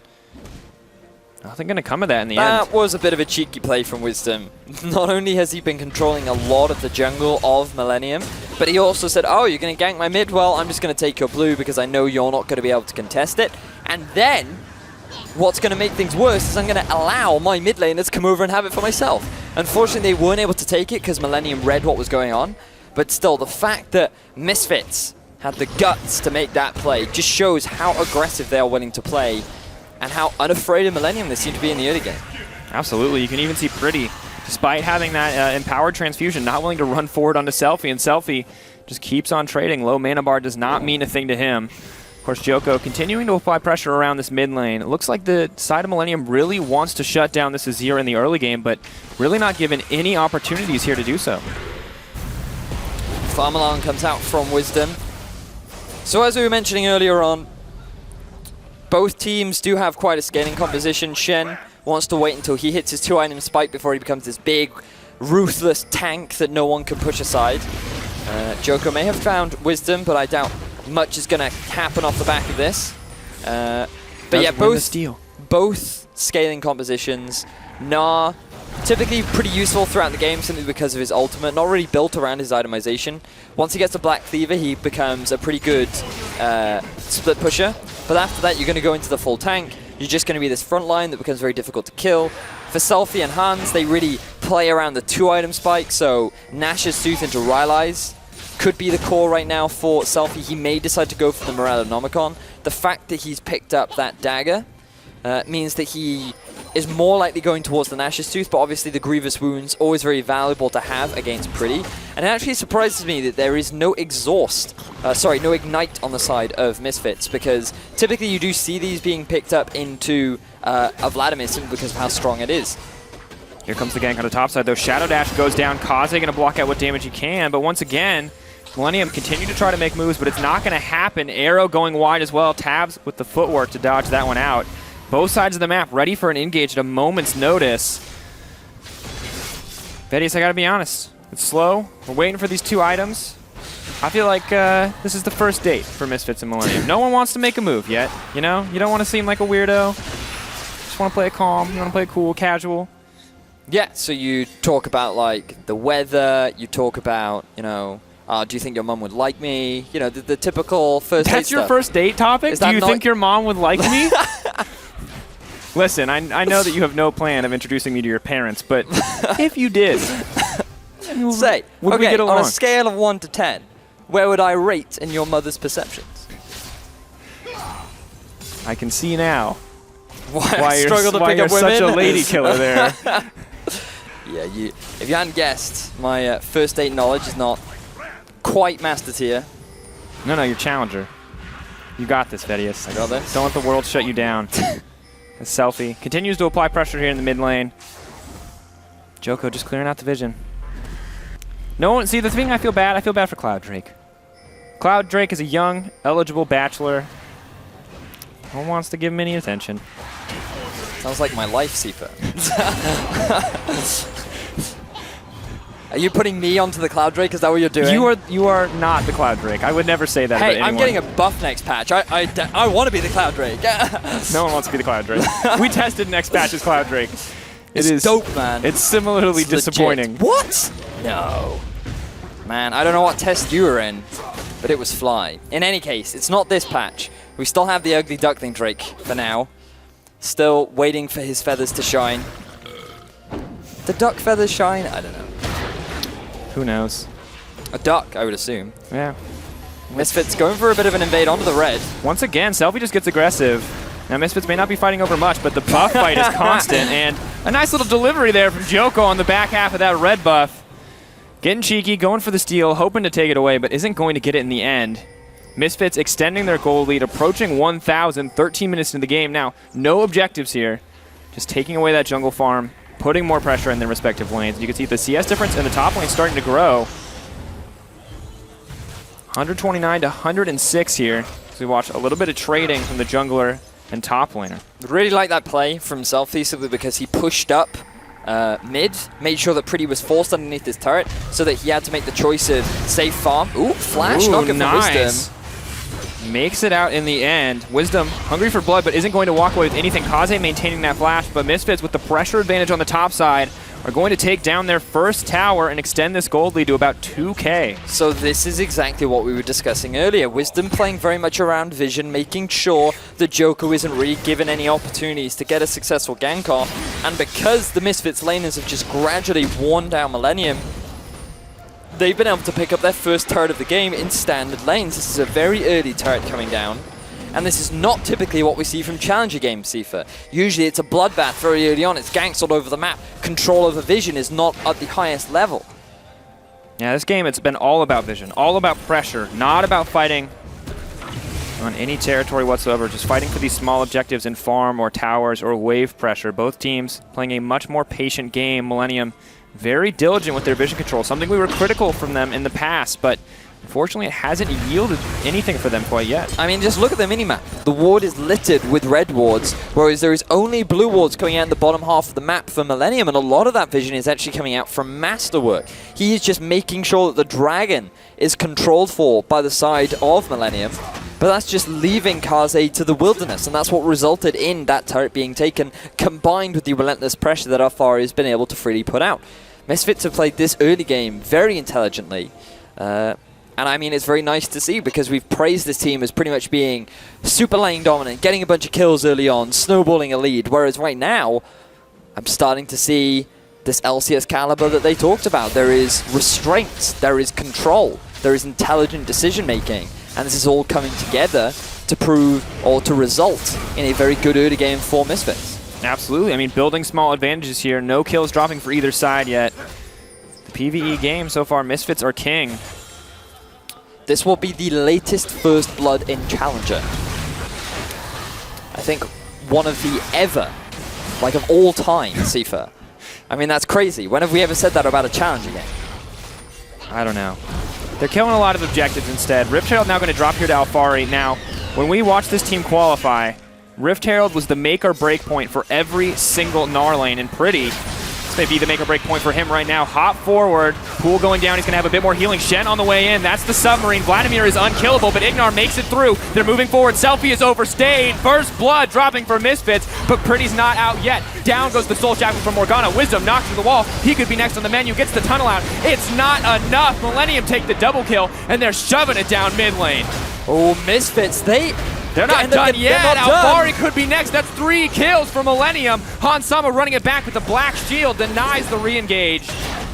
nothing going to come of that in the end. That was a bit of a cheeky play from Wisdom. Not only has he been controlling a lot of the jungle of Millenium, but he also said, oh, you're going to gank my mid? Well, I'm just going to take your blue because I know you're not going to be able to contest it. And then, what's going to make things worse is I'm going to allow my mid laners to come over and have it for myself. Unfortunately, they weren't able to take it because Millenium read what was going on. But still, the fact that Misfits had the guts to make that play just shows how aggressive they are willing to play and how unafraid of Millenium they seem to be in the early game. Absolutely. You can even see Pretty, despite having that empowered transfusion, not willing to run forward onto Selfie, and Selfie just keeps on trading. Low mana bar does not mean a thing to him. Of course, Joko continuing to apply pressure around this mid lane. It looks like the side of Millenium really wants to shut down this Azir in the early game, but really not given any opportunities here to do so. Farm alarm comes out from Wisdom. So as we were mentioning earlier on, both teams do have quite a scaling composition. Shen wants to wait until he hits his 2-item spike before he becomes this big, ruthless tank that no one can push aside. Joko may have found Wisdom, but I doubt much is going to happen off the back of this. But yeah, win the steal. both scaling compositions. Gnar, typically pretty useful throughout the game simply because of his ultimate, not really built around his itemization. Once he gets a Black Cleaver, he becomes a pretty good split pusher. But after that, you're going to go into the full tank. You're just going to be this front line that becomes very difficult to kill. For Selfie and Hans, they really play around the 2-item spike, so Nash's Tooth into Rylai's could be the core right now for Selfie. He may decide to go for the Morellonomicon. The fact that he's picked up that dagger means that he is more likely going towards the Nash's Tooth, but obviously the Grievous Wound's always very valuable to have against Pretty. And it actually surprises me that there is no no Ignite on the side of Misfits, because typically you do see these being picked up into a Vladimir simply because of how strong it is. Here comes the gank on the top side, though. Shadow Dash goes down. Kaze going to block out what damage he can, but once again, Millenium continue to try to make moves, but it's not going to happen. Arrow going wide as well. Tabs with the footwork to dodge that one out. Both sides of the map ready for an engage at a moment's notice. Vedius, I gotta be honest, it's slow. We're waiting for these 2 items. I feel like this is the first date for Misfits and Millenium. No one wants to make a move yet, you know? You don't want to seem like a weirdo. Just want to play it calm, you want to play it cool, casual. Yeah, so you talk about like the weather, you talk about, you know, do you think your mom would like me? You know, the typical first date That's your stuff. first date topic? Do you think your mom would like me? Listen, I know that you have no plan of introducing me to your parents, but if you did, say, would we okay, get along? on a scale of 1 to 10, where would I rate in your mother's perceptions? I can see now why you're such a lady killer there. Yeah, if you hadn't guessed, my first date knowledge is not quite master tier. No, you're challenger. You got this, Vedius. I got this. Don't let the world shut you down. Selfie continues to apply pressure here in the mid lane. Joko just clearing out the vision. No one, see, the thing I feel bad for Cloud Drake. Cloud Drake is a young, eligible bachelor. No one wants to give him any attention. Sounds like my life, Sifa. Are you putting me onto the Cloud Drake? Is that what you're doing? You are not the Cloud Drake. I would never say that about anyone. I'm getting a buff next patch. I want to be the Cloud Drake. No one wants to be the Cloud Drake. We tested next patch's Cloud Drake. It's dope, man. It's similarly disappointing. Legit. What? No. Man, I don't know what test you were in, but it was fly. In any case, it's not this patch. We still have the ugly duckling Drake for now. Still waiting for his feathers to shine. The duck feathers shine? I don't know. Who knows? A duck, I would assume. Yeah. Misfits going for a bit of an invade onto the red. Once again, Selfie just gets aggressive. Now, Misfits may not be fighting over much, but the buff fight is constant. And a nice little delivery there from Joko on the back half of that red buff. Getting cheeky, going for the steal, hoping to take it away, but isn't going to get it in the end. Misfits extending their goal lead, approaching 1,000, 13 minutes into the game. Now, no objectives here. Just taking away that jungle farm, putting more pressure in their respective lanes. You can see the CS difference in the top lane starting to grow. 129 to 106 here. So we watch a little bit of trading from the jungler and top laner. Really like that play from Selfie simply because he pushed up mid, made sure that Pretty was forced underneath his turret so that he had to make the choice of safe farm. Ooh, flash knocker from Wisdom. Makes it out in the end. Wisdom hungry for blood, but isn't going to walk away with anything. Kaze maintaining that flash, but Misfits with the pressure advantage on the top side are going to take down their first tower and extend this gold lead to about 2K. So this is exactly what we were discussing earlier. Wisdom playing very much around vision, making sure that Joko isn't really given any opportunities to get a successful gank off. And because the Misfits laners have just gradually worn down Millenium, they've been able to pick up their first turret of the game in standard lanes. This is a very early turret coming down. And this is not typically what we see from challenger games, Sifa. Usually it's a bloodbath very early on. It's ganks all over the map. Control over vision is not at the highest level. Yeah, this game, it's been all about vision, all about pressure, not about fighting on any territory whatsoever, just fighting for these small objectives in farm or towers or wave pressure. Both teams playing a much more patient game. Millenium very diligent with their vision control, something we were critical from them in the past, but unfortunately it hasn't yielded anything for them quite yet. I mean, just look at the minimap. The ward is littered with red wards, whereas there is only blue wards coming out in the bottom half of the map for Millenium, and a lot of that vision is actually coming out from Masterwork. He is just making sure that the dragon is controlled for by the side of Millenium. but that's just leaving Kaze to the wilderness, and that's what resulted in that turret being taken, combined with the relentless pressure that Alfari has been able to freely put out. Misfits have played this early game very intelligently, and I mean, it's very nice to see, because we've praised this team as pretty much being super lane dominant, getting a bunch of kills early on, snowballing a lead, whereas right now, I'm starting to see this LCS caliber that they talked about. There is restraint, there is control, there is intelligent decision making, and this is all coming together to prove or to result in a very good early game for Misfits. Absolutely. I mean, building small advantages here. No kills dropping for either side yet. The PvE game so far, Misfits are king. This will be the latest first blood in Challenger. I think one of the ever, like of all time, Sifa. I mean, that's crazy. When have we ever said that about a Challenger game? I don't know. They're killing a lot of objectives instead. Rift Herald now going to drop here to Alfari. Now, when we watch this team qualify, Rift Herald was the make or break point for every single Gnar lane, and Pretty, this may be the make or break point for him right now. Hop forward, Pool going down, he's going to have a bit more healing. Shen on the way in, that's the submarine. Vladimir is unkillable, but Ignar makes it through. They're moving forward, Selfie is overstayed. First blood dropping for Misfits, but Pretty's not out yet. Down goes the Soul Shackle from Morgana. Wisdom knocks to the wall, he could be next on the menu, gets the tunnel out. It's not enough, Millenium take the double kill, and they're shoving it down mid lane. Oh, Misfits, they're not done yet. Alfari could be next. That's 3 kills for Millenium. Han Sama running it back with the black shield, denies the re-engage.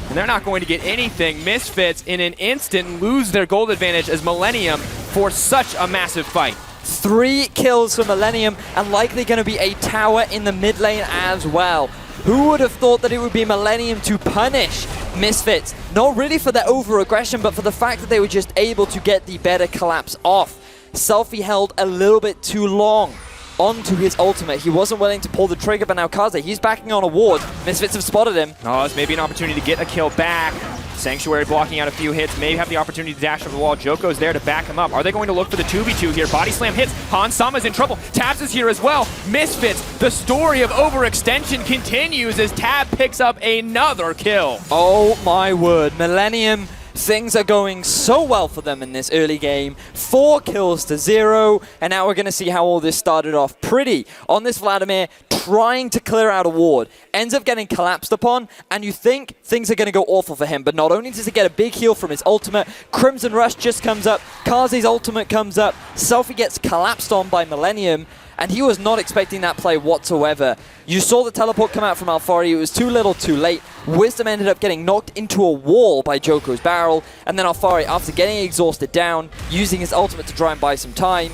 And they're not going to get anything. Misfits in an instant lose their gold advantage as Millenium for such a massive fight. 3 kills for Millenium, and likely going to be a tower in the mid lane as well. Who would have thought that it would be Millenium to punish Misfits? Not really for their over-aggression, but for the fact that they were just able to get the better collapse off. Selfie held a little bit too long onto his ultimate. He wasn't willing to pull the trigger, but now Kaze, he's backing on a ward. Misfits have spotted him. Oh, it's maybe an opportunity to get a kill back. Sanctuary blocking out a few hits, maybe have the opportunity to dash over the wall. Joko's there to back him up. Are they going to look for the 2v2 here? Body slam hits. Han Sama's in trouble. Tabs is here as well. Misfits, the story of overextension continues as Tab picks up another kill. Oh my word, Millenium. Things are going so well for them in this early game. 4 kills to 0, and now we're going to see how all this started off. Pretty on this Vladimir, trying to clear out a ward, ends up getting collapsed upon, and you think things are going to go awful for him, but not only does he get a big heal from his ultimate, Crimson Rush just comes up, Kaze's ultimate comes up, Selfie gets collapsed on by Millenium, and he was not expecting that play whatsoever. You saw the teleport come out from Alfari, it was too little too late. Wisdom ended up getting knocked into a wall by Joko's barrel, and then Alfari, after getting exhausted down, using his ultimate to try and buy some time,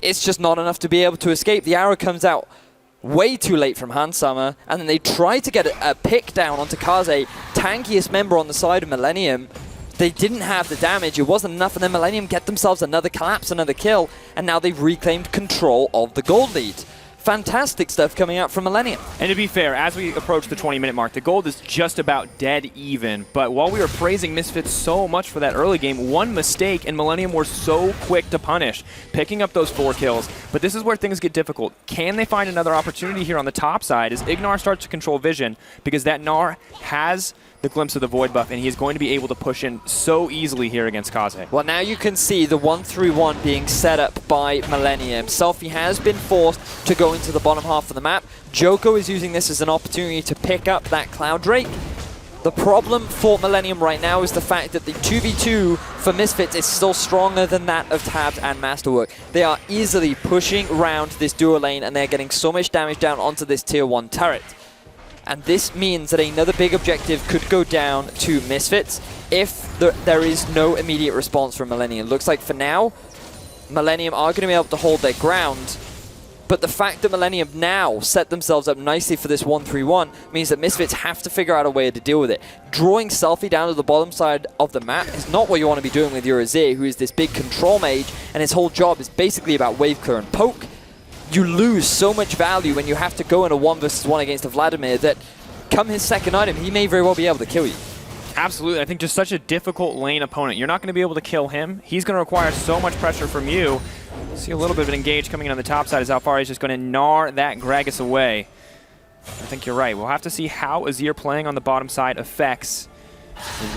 it's just not enough to be able to escape. The arrow comes out way too late from Hansama, and then they try to get a pick down onto Kaze, tankiest member on the side of Millenium. They didn't have the damage, it wasn't enough, and then Millenium get themselves another collapse, another kill, and now they've reclaimed control of the gold lead. Fantastic stuff coming out from Millenium. And to be fair, as we approach the 20-minute mark, the gold is just about dead even. But while we were praising Misfits so much for that early game, one mistake and Millenium were so quick to punish, picking up those 4 kills. But this is where things get difficult. Can they find another opportunity here on the top side as Ignar starts to control vision? Because that Gnar has the glimpse of the Void buff, and he is going to be able to push in so easily here against Kaze. Well, now you can see the 1-3-1 being set up by Millenium. Selfie has been forced to go into the bottom half of the map. Joko is using this as an opportunity to pick up that Cloud Drake. The problem for Millenium right now is the fact that the 2v2 for Misfits is still stronger than that of Tabs and Masterwork. They are easily pushing around this duo lane, and they're getting so much damage down onto this tier 1 turret. And this means that another big objective could go down to Misfits if there is no immediate response from Millenium. Looks like for now, Millenium are going to be able to hold their ground, but the fact that Millenium now set themselves up nicely for this 1-3-1 means that Misfits have to figure out a way to deal with it. Drawing Selfie down to the bottom side of the map is not what you want to be doing with your Azir, who is this big control mage, and his whole job is basically about wave clear and poke. You lose so much value when you have to go in a 1v1 against a Vladimir that, come his second item, he may very well be able to kill you. Absolutely. I think just such a difficult lane opponent. You're not going to be able to kill him. He's going to require so much pressure from you. See a little bit of an engage coming in on the top side as Alfari is just going to gnar that Gragas away. I think you're right. We'll have to see how Azir playing on the bottom side affects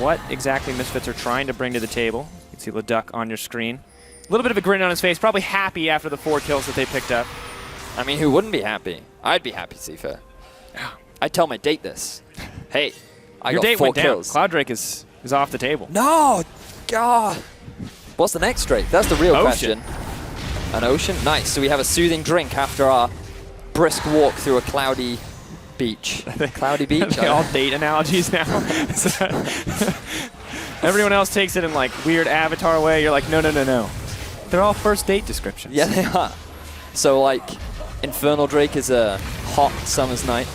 what exactly Misfits are trying to bring to the table. You can see Leduc on your screen. A little bit of a grin on his face, probably happy after the 4 kills that they picked up. I mean, who wouldn't be happy? I'd be happy, to be fair. I'd tell my date this. Hey, Your got date 4 went down. kills. Cloud Drake is off the table. No! God! What's the next Drake? That's the real Ocean. question. An ocean? Nice. So we have a soothing drink after our brisk walk through a cloudy beach. Cloudy beach? They all date analogies now. Everyone else takes it in like weird Avatar way. You're like, no. They're all first date descriptions. Yeah, they are. So like, Infernal Drake is a hot summer's night.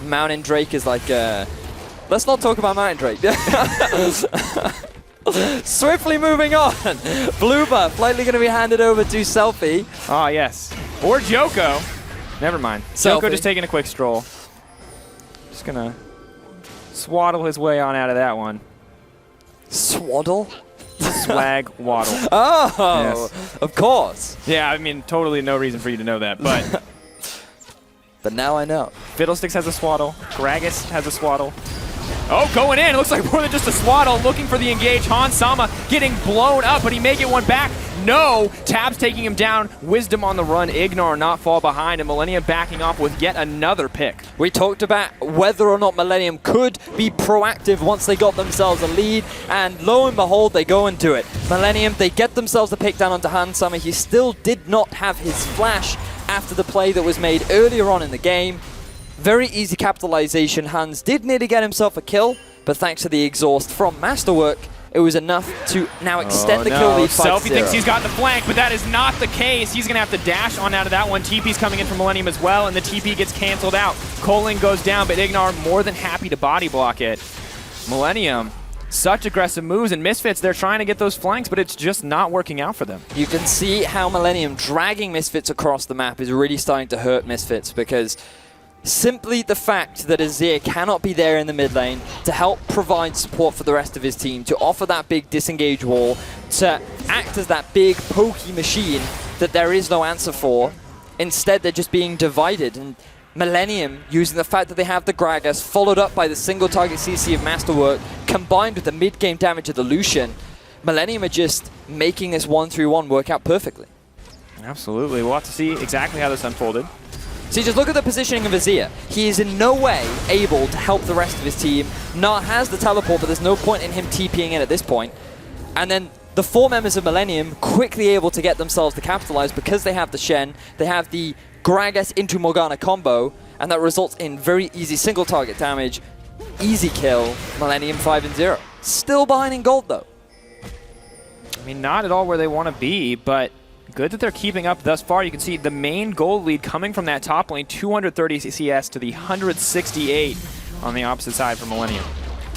Mountain Drake is like a... Let's not talk about Mountain Drake. Swiftly moving on. Blue buff likely going to be handed over to Selfie. Ah, yes. Or Joko. Never mind. Joko Selfie. just taking a quick stroll. Just going to swaddle his way on out of that one. Swaddle? Swag waddle. Oh, Yes. of course. Yeah, I mean, totally no reason for you to know that, but But now I know. Fiddlesticks has a swaddle. Gragas has a swaddle. Oh, going in. It looks like more than just a swaddle. Looking for the engage. Han Sama getting blown up, but he may get one back. No. Tabs taking him down. Wisdom on the run. Ignore not fall behind. And Millennium backing off with yet another pick. We talked about whether or not Millennium could be proactive once they got themselves a lead, and lo and behold, they go and do it. Millennium, they get themselves the pick down onto Han Sama. He still did not have his flash after the play that was made earlier on in the game. Very easy capitalization. Hans did nearly get himself a kill, but thanks to the exhaust from Masterwork, it was enough to now extend the kill lead 5-0. Selfie thinks he's got the flank, but that is not the case. He's going to have to dash on out of that one. TP's coming in from Millennium as well, and the TP gets canceled out. Coling goes down, but Ignar more than happy to body block it. Millennium, such aggressive moves, and Misfits, they're trying to get those flanks, but it's just not working out for them. You can see how Millennium dragging Misfits across the map is really starting to hurt Misfits, because simply the fact that Azir cannot be there in the mid lane to help provide support for the rest of his team, to offer that big disengage wall, to act as that big pokey machine that there is no answer for. Instead, they're just being divided. And Millennium, using the fact that they have the Gragas, followed up by the single target CC of Masterwork, combined with the mid-game damage of the Lucian, Millennium are just making this 1-3-1 work out perfectly. Absolutely. We'll have to see exactly how this unfolded. See, just look at the positioning of Azir. He is in no way able to help the rest of his team. Nart has the teleport, but there's no point in him TPing in at this point. And then the 4 members of Millennium quickly able to get themselves to capitalize because they have the Shen, they have the Gragas into Morgana combo, and that results in very easy single target damage. Easy kill, Millennium 5-0. Still behind in gold though. I mean, not at all where they want to be, but good that they're keeping up thus far. You can see the main gold lead coming from that top lane, 230 CS to the 168 on the opposite side for Millennium.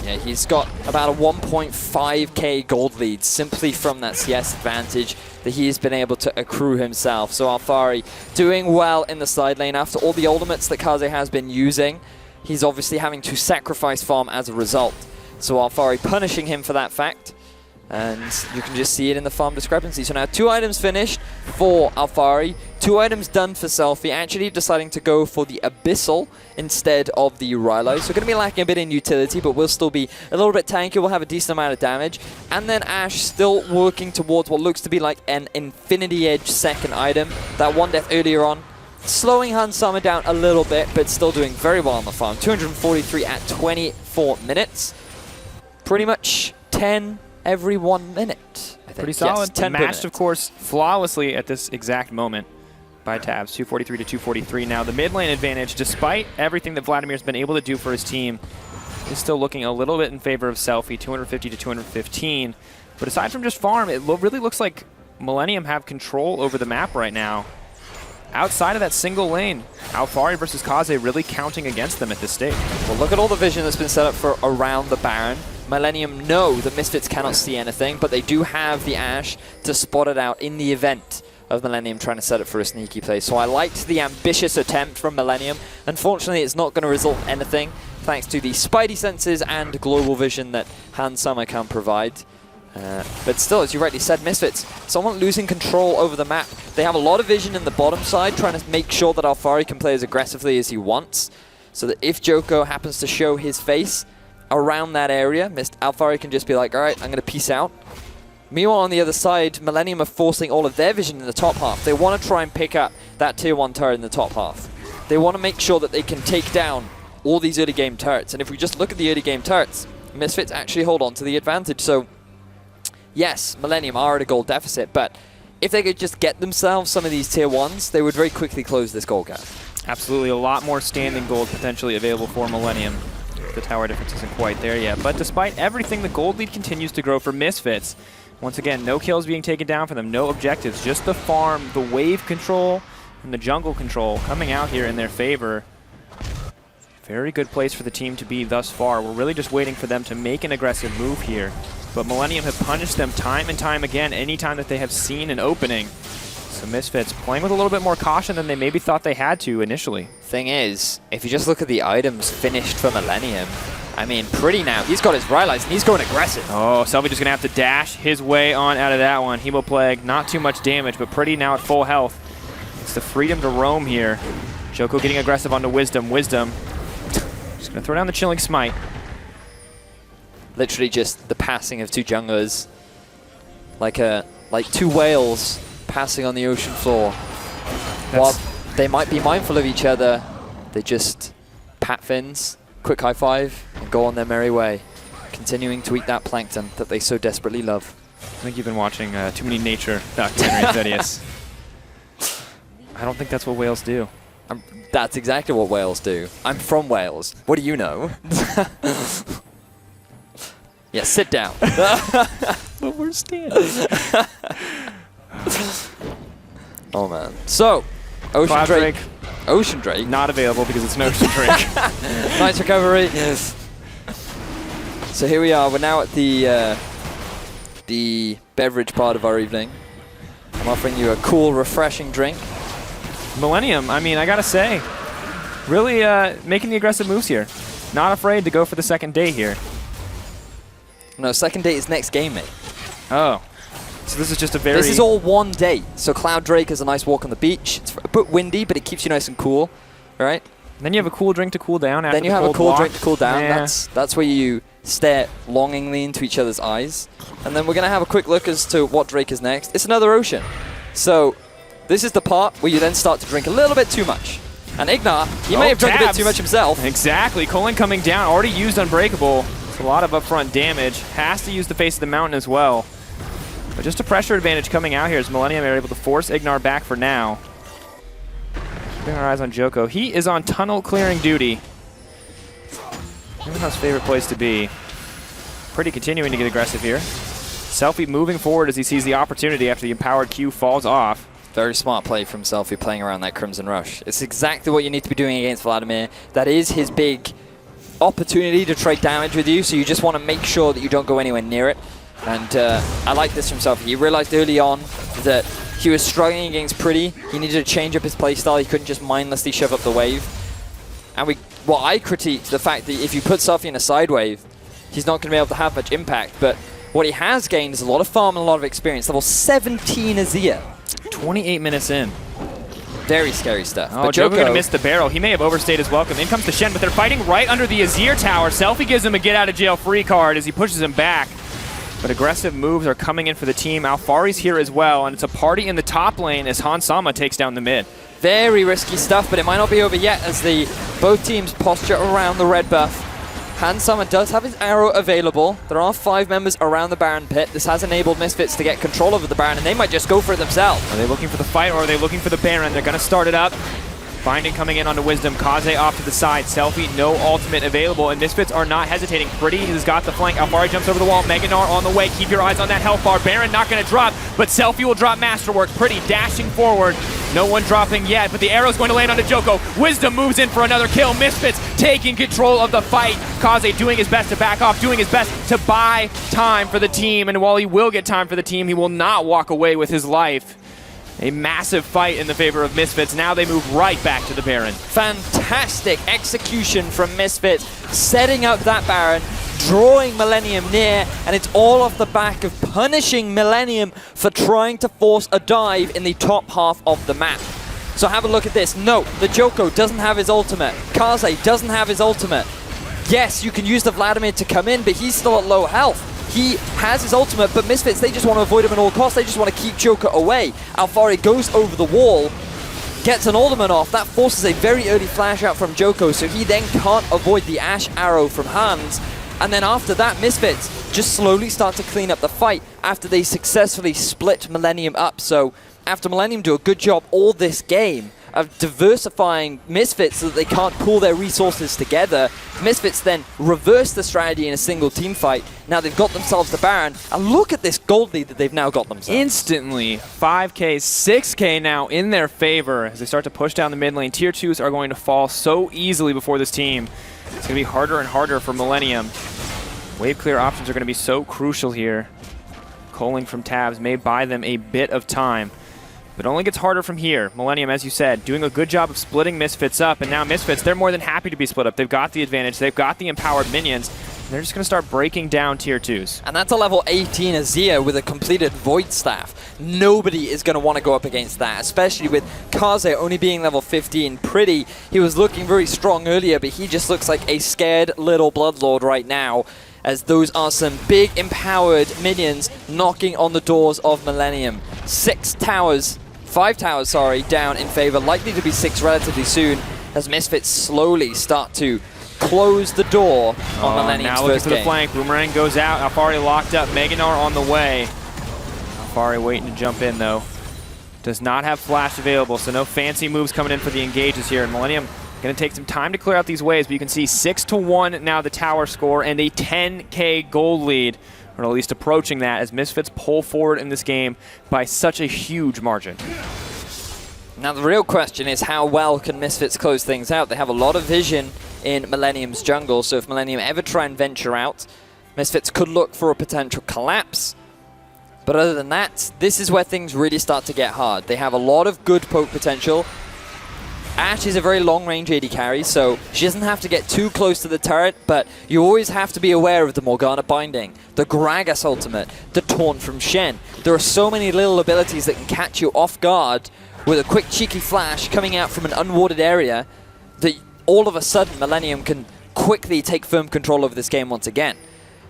Yeah, he's got about a 1.5k gold lead simply from that CS advantage that he's been able to accrue himself. So Alfari doing well in the side lane after all the ultimates that Kaze has been using. He's obviously having to sacrifice farm as a result. So Alfari punishing him for that fact. And you can just see it in the farm discrepancy. So now 2 items finished for Alfari, 2 items done for Selfie, actually deciding to go for the Abyssal instead of the Rilo. So going to be lacking a bit in utility, but will still be a little bit tanky, will have a decent amount of damage. And then Ashe still working towards what looks to be like an Infinity Edge second item. That one death earlier on, slowing Han Sama down a little bit, but still doing very well on the farm. 243 at 24 minutes. Pretty much 10 every 1 minute, I think. Pretty solid. Yes, 10 matched, of course, flawlessly at this exact moment by Tabs. 243 to 243 now. The mid lane advantage, despite everything that Vladimir's been able to do for his team, is still looking a little bit in favor of Selfie, 250 to 215. But aside from just farm, it really looks like Millennium have control over the map right now. Outside of that single lane, Alfari versus Kaze really counting against them at this stage. Well, look at all the vision that's been set up for around the Baron. Millennium know that Misfits cannot see anything, but they do have the Ashe to spot it out in the event of Millennium trying to set up for a sneaky play. So I liked the ambitious attempt from Millennium. Unfortunately, it's not going to result in anything, thanks to the spidey senses and global vision that Han Sama can provide. But still, as you rightly said, Misfits, someone losing control over the map. They have a lot of vision in the bottom side, trying to make sure that Alfari can play as aggressively as he wants, so that if Joko happens to show his face around that area, Alfari can just be like, all right, I'm going to peace out. Meanwhile, on the other side, Millenium are forcing all of their vision in the top half. They want to try and pick up that tier 1 turret in the top half. They want to make sure that they can take down all these early game turrets. And if we just look at the early game turrets, Misfits actually hold on to the advantage. So, yes, Millenium are at a gold deficit, but if they could just get themselves some of these tier 1s, they would very quickly close this gold gap. Absolutely, a lot more standing gold potentially available for Millenium. The tower difference isn't quite there yet, but despite everything, the gold lead continues to grow for Misfits. Once again, no kills being taken down for them, no objectives, just the farm, the wave control, and the jungle control coming out here in their favor. Very good place for the team to be thus far. We're really just waiting for them to make an aggressive move here. But Millenium have punished them time and time again anytime that they have seen an opening. So Misfits playing with a little bit more caution than they maybe thought they had to initially. Thing is, if you just look at the items finished for Millenium, I mean, Pretty now, he's got his Rylai's and he's going aggressive. Oh, Selfie just going to have to dash his way on out of that one. Hemo Plague, not too much damage, but Pretty now at full health. It's the freedom to roam here. Joko getting aggressive onto Wisdom. Wisdom just going to throw down the Chilling Smite. Literally just the passing of two junglers. Like two whales passing on the ocean floor. While they might be mindful of each other, they just pat fins, quick high five, and go on their merry way, continuing to eat that plankton that they so desperately love. I think you've been watching too many nature documentaries, Thaddeus. I don't think that's what whales do. That's exactly what whales do. I'm from Wales. What do you know? Yeah, sit down. But we're standing. Oh man. So, Ocean Drake. Ocean Drake? Not available because it's an Ocean Drake. Nice recovery. So here we are. We're now at the beverage part of our evening. I'm offering you a cool, refreshing drink. Millenium, I mean, I gotta say, really making the aggressive moves here. Not afraid to go for the second day here. No, second date is next game, mate. Oh. So this is just a very... This is all one day. So Cloud Drake is a nice walk on the beach. It's a bit windy, but it keeps you nice and cool. All right? Then you have a cool drink to cool down after Then you have a cool drink to cool down. Yeah. That's where you stare longingly into each other's eyes. And then we're going to have a quick look as to what Drake is next. It's another ocean. So this is the part where you then start to drink a little bit too much. And Ignar, he may have drunk a bit too much himself. Exactly. Colin coming down, already used Unbreakable. A lot of upfront damage. Has to use the face of the mountain as well. But just a pressure advantage coming out here as Millenium are able to force Ignar back for now. Keeping our eyes on Joko. He is on tunnel clearing duty. Ignar's favorite place to be. Pretty continuing to get aggressive here. Selfie moving forward as he sees the opportunity after the empowered Q falls off. Very smart play from Selfie playing around that Crimson Rush. It's exactly what you need to be doing against Vladimir. That is his big opportunity to trade damage with you, so you just want to make sure that you don't go anywhere near it. And I like this from Selfie. He realized early on that he was struggling against Pretty. He needed to change up his playstyle. He couldn't just mindlessly shove up the wave. And I critiqued the fact that if you put Selfie in a side wave, he's not going to be able to have much impact. But what he has gained is a lot of farm and a lot of experience. Level 17 Azir. 28 minutes in. Very scary stuff. Oh, Joko going to miss the barrel. He may have overstayed his welcome. In comes the Shen, but they're fighting right under the Azir tower. Selfie gives him a get-out-of-jail-free card as he pushes him back. But aggressive moves are coming in for the team. Alfari's here as well, and it's a party in the top lane as Han Sama takes down the mid. Very risky stuff, but it might not be over yet as both teams posture around the red buff. Han Sama does have his arrow available. There are 5 members around the Baron pit. This has enabled Misfits to get control over the Baron, and they might just go for it themselves. Are they looking for the fight, or are they looking for the Baron? They're going to start it up. Binding coming in onto Wisdom. Kaze off to the side. Selfie, no ultimate available, and Misfits are not hesitating. Pretty has got the flank. Alfari jumps over the wall. Meganar on the way. Keep your eyes on that health bar. Baron not going to drop, but Selfie will drop Masterwork. Pretty dashing forward. No one dropping yet, but the arrow's going to land onto Joko. Wisdom moves in for another kill. Misfits taking control of the fight. Kaze doing his best to back off, doing his best to buy time for the team, and while he will get time for the team, he will not walk away with his life. A massive fight in the favor of Misfits. Now they move right back to the Baron. Fantastic execution from Misfits, setting up that Baron, drawing Millenium near, and it's all off the back of punishing Millenium for trying to force a dive in the top half of the map. So have a look at this. No, the Joko doesn't have his ultimate. Kaze doesn't have his ultimate. Yes, you can use the Vladimir to come in, but he's still at low health. He has his ultimate, but Misfits, they just want to avoid him at all costs. They just want to keep Joker away. Alfari goes over the wall, gets an ultimate off. That forces a very early flash out from Joko, so he then can't avoid the Ash arrow from Hans. And then after that, Misfits just slowly start to clean up the fight after they successfully split Millenium up. So after Millenium do a good job all this game of diversifying Misfits so that they can't pool their resources together, Misfits then reverse the strategy in a single team fight. Now they've got themselves the Baron, and look at this gold lead that they've now got themselves. Instantly, 5K, 6K now in their favor as they start to push down the mid lane. Tier 2s are going to fall so easily before this team. It's going to be harder and harder for Millenium. Wave clear options are going to be so crucial here. Culling from tabs may buy them a bit of time, but it only gets harder from here. Millenium, as you said, doing a good job of splitting Misfits up, and now Misfits, they're more than happy to be split up. They've got the advantage, they've got the empowered minions, and they're just going to start breaking down tier 2s. And that's a level 18 Azir with a completed Void Staff. Nobody is going to want to go up against that, especially with Kaze only being level 15. Pretty, he was looking very strong earlier, but he just looks like a scared little Bloodlord right now, as those are some big empowered minions knocking on the doors of Millenium. 5 towers, sorry, down in favor, likely to be 6 relatively soon, as Misfits slowly start to close the door on Millennium's now looking first for the game. flank. Boomerang goes out. Alfari locked up. Meganar on the way. Alfari waiting to jump in, though. Does not have flash available, so no fancy moves coming in for the engages here. And Millenium going to take some time to clear out these waves, but you can see 6-1 now the tower score and a 10K gold lead, or at least approaching that, as Misfits pull forward in this game by such a huge margin. Now the real question is, how well can Misfits close things out? They have a lot of vision in Millennium's jungle, so if Millenium ever try and venture out, Misfits could look for a potential collapse. But other than that, this is where things really start to get hard. They have a lot of good poke potential. Ashe is a very long-range AD carry, so she doesn't have to get too close to the turret, but you always have to be aware of the Morgana binding, the Gragas ultimate, the taunt from Shen. There are so many little abilities that can catch you off guard with a quick cheeky flash coming out from an unwarded area that all of a sudden Millenium can quickly take firm control over this game once again.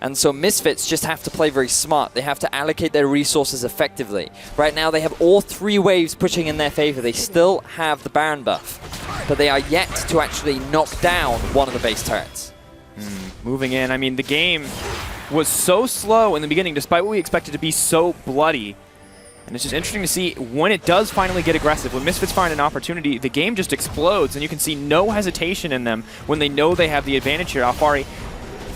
And so Misfits just have to play very smart. They have to allocate their resources effectively. Right now they have all 3 waves pushing in their favor. They still have the Baron buff, but they are yet to actually knock down one of the base turrets. Moving in, I mean, the game was so slow in the beginning, despite what we expected to be so bloody. And it's just interesting to see when it does finally get aggressive. When Misfits find an opportunity, the game just explodes, and you can see no hesitation in them when they know they have the advantage here. Alfari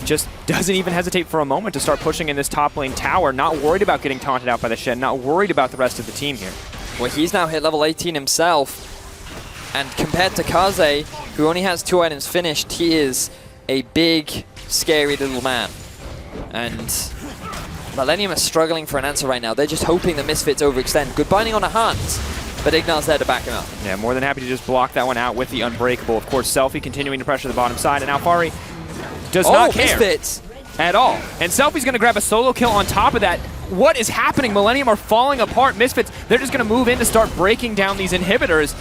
just doesn't even hesitate for a moment to start pushing in this top lane tower, not worried about getting taunted out by the Shen, not worried about the rest of the team here. Well, he's now hit level 18 himself, and compared to Kaze, who only has 2 items finished, he is a big, scary little man. And Millenium is struggling for an answer right now. They're just hoping that Misfits overextend. Good binding on a Hans, but Ignar's there to back him up. Yeah, more than happy to just block that one out with the Unbreakable. Of course, Selfie continuing to pressure the bottom side, and Alfari does not care Misfits at all. And Selfie's going to grab a solo kill on top of that. What is happening? Millenium are falling apart. Misfits, they're just going to move in to start breaking down these inhibitors.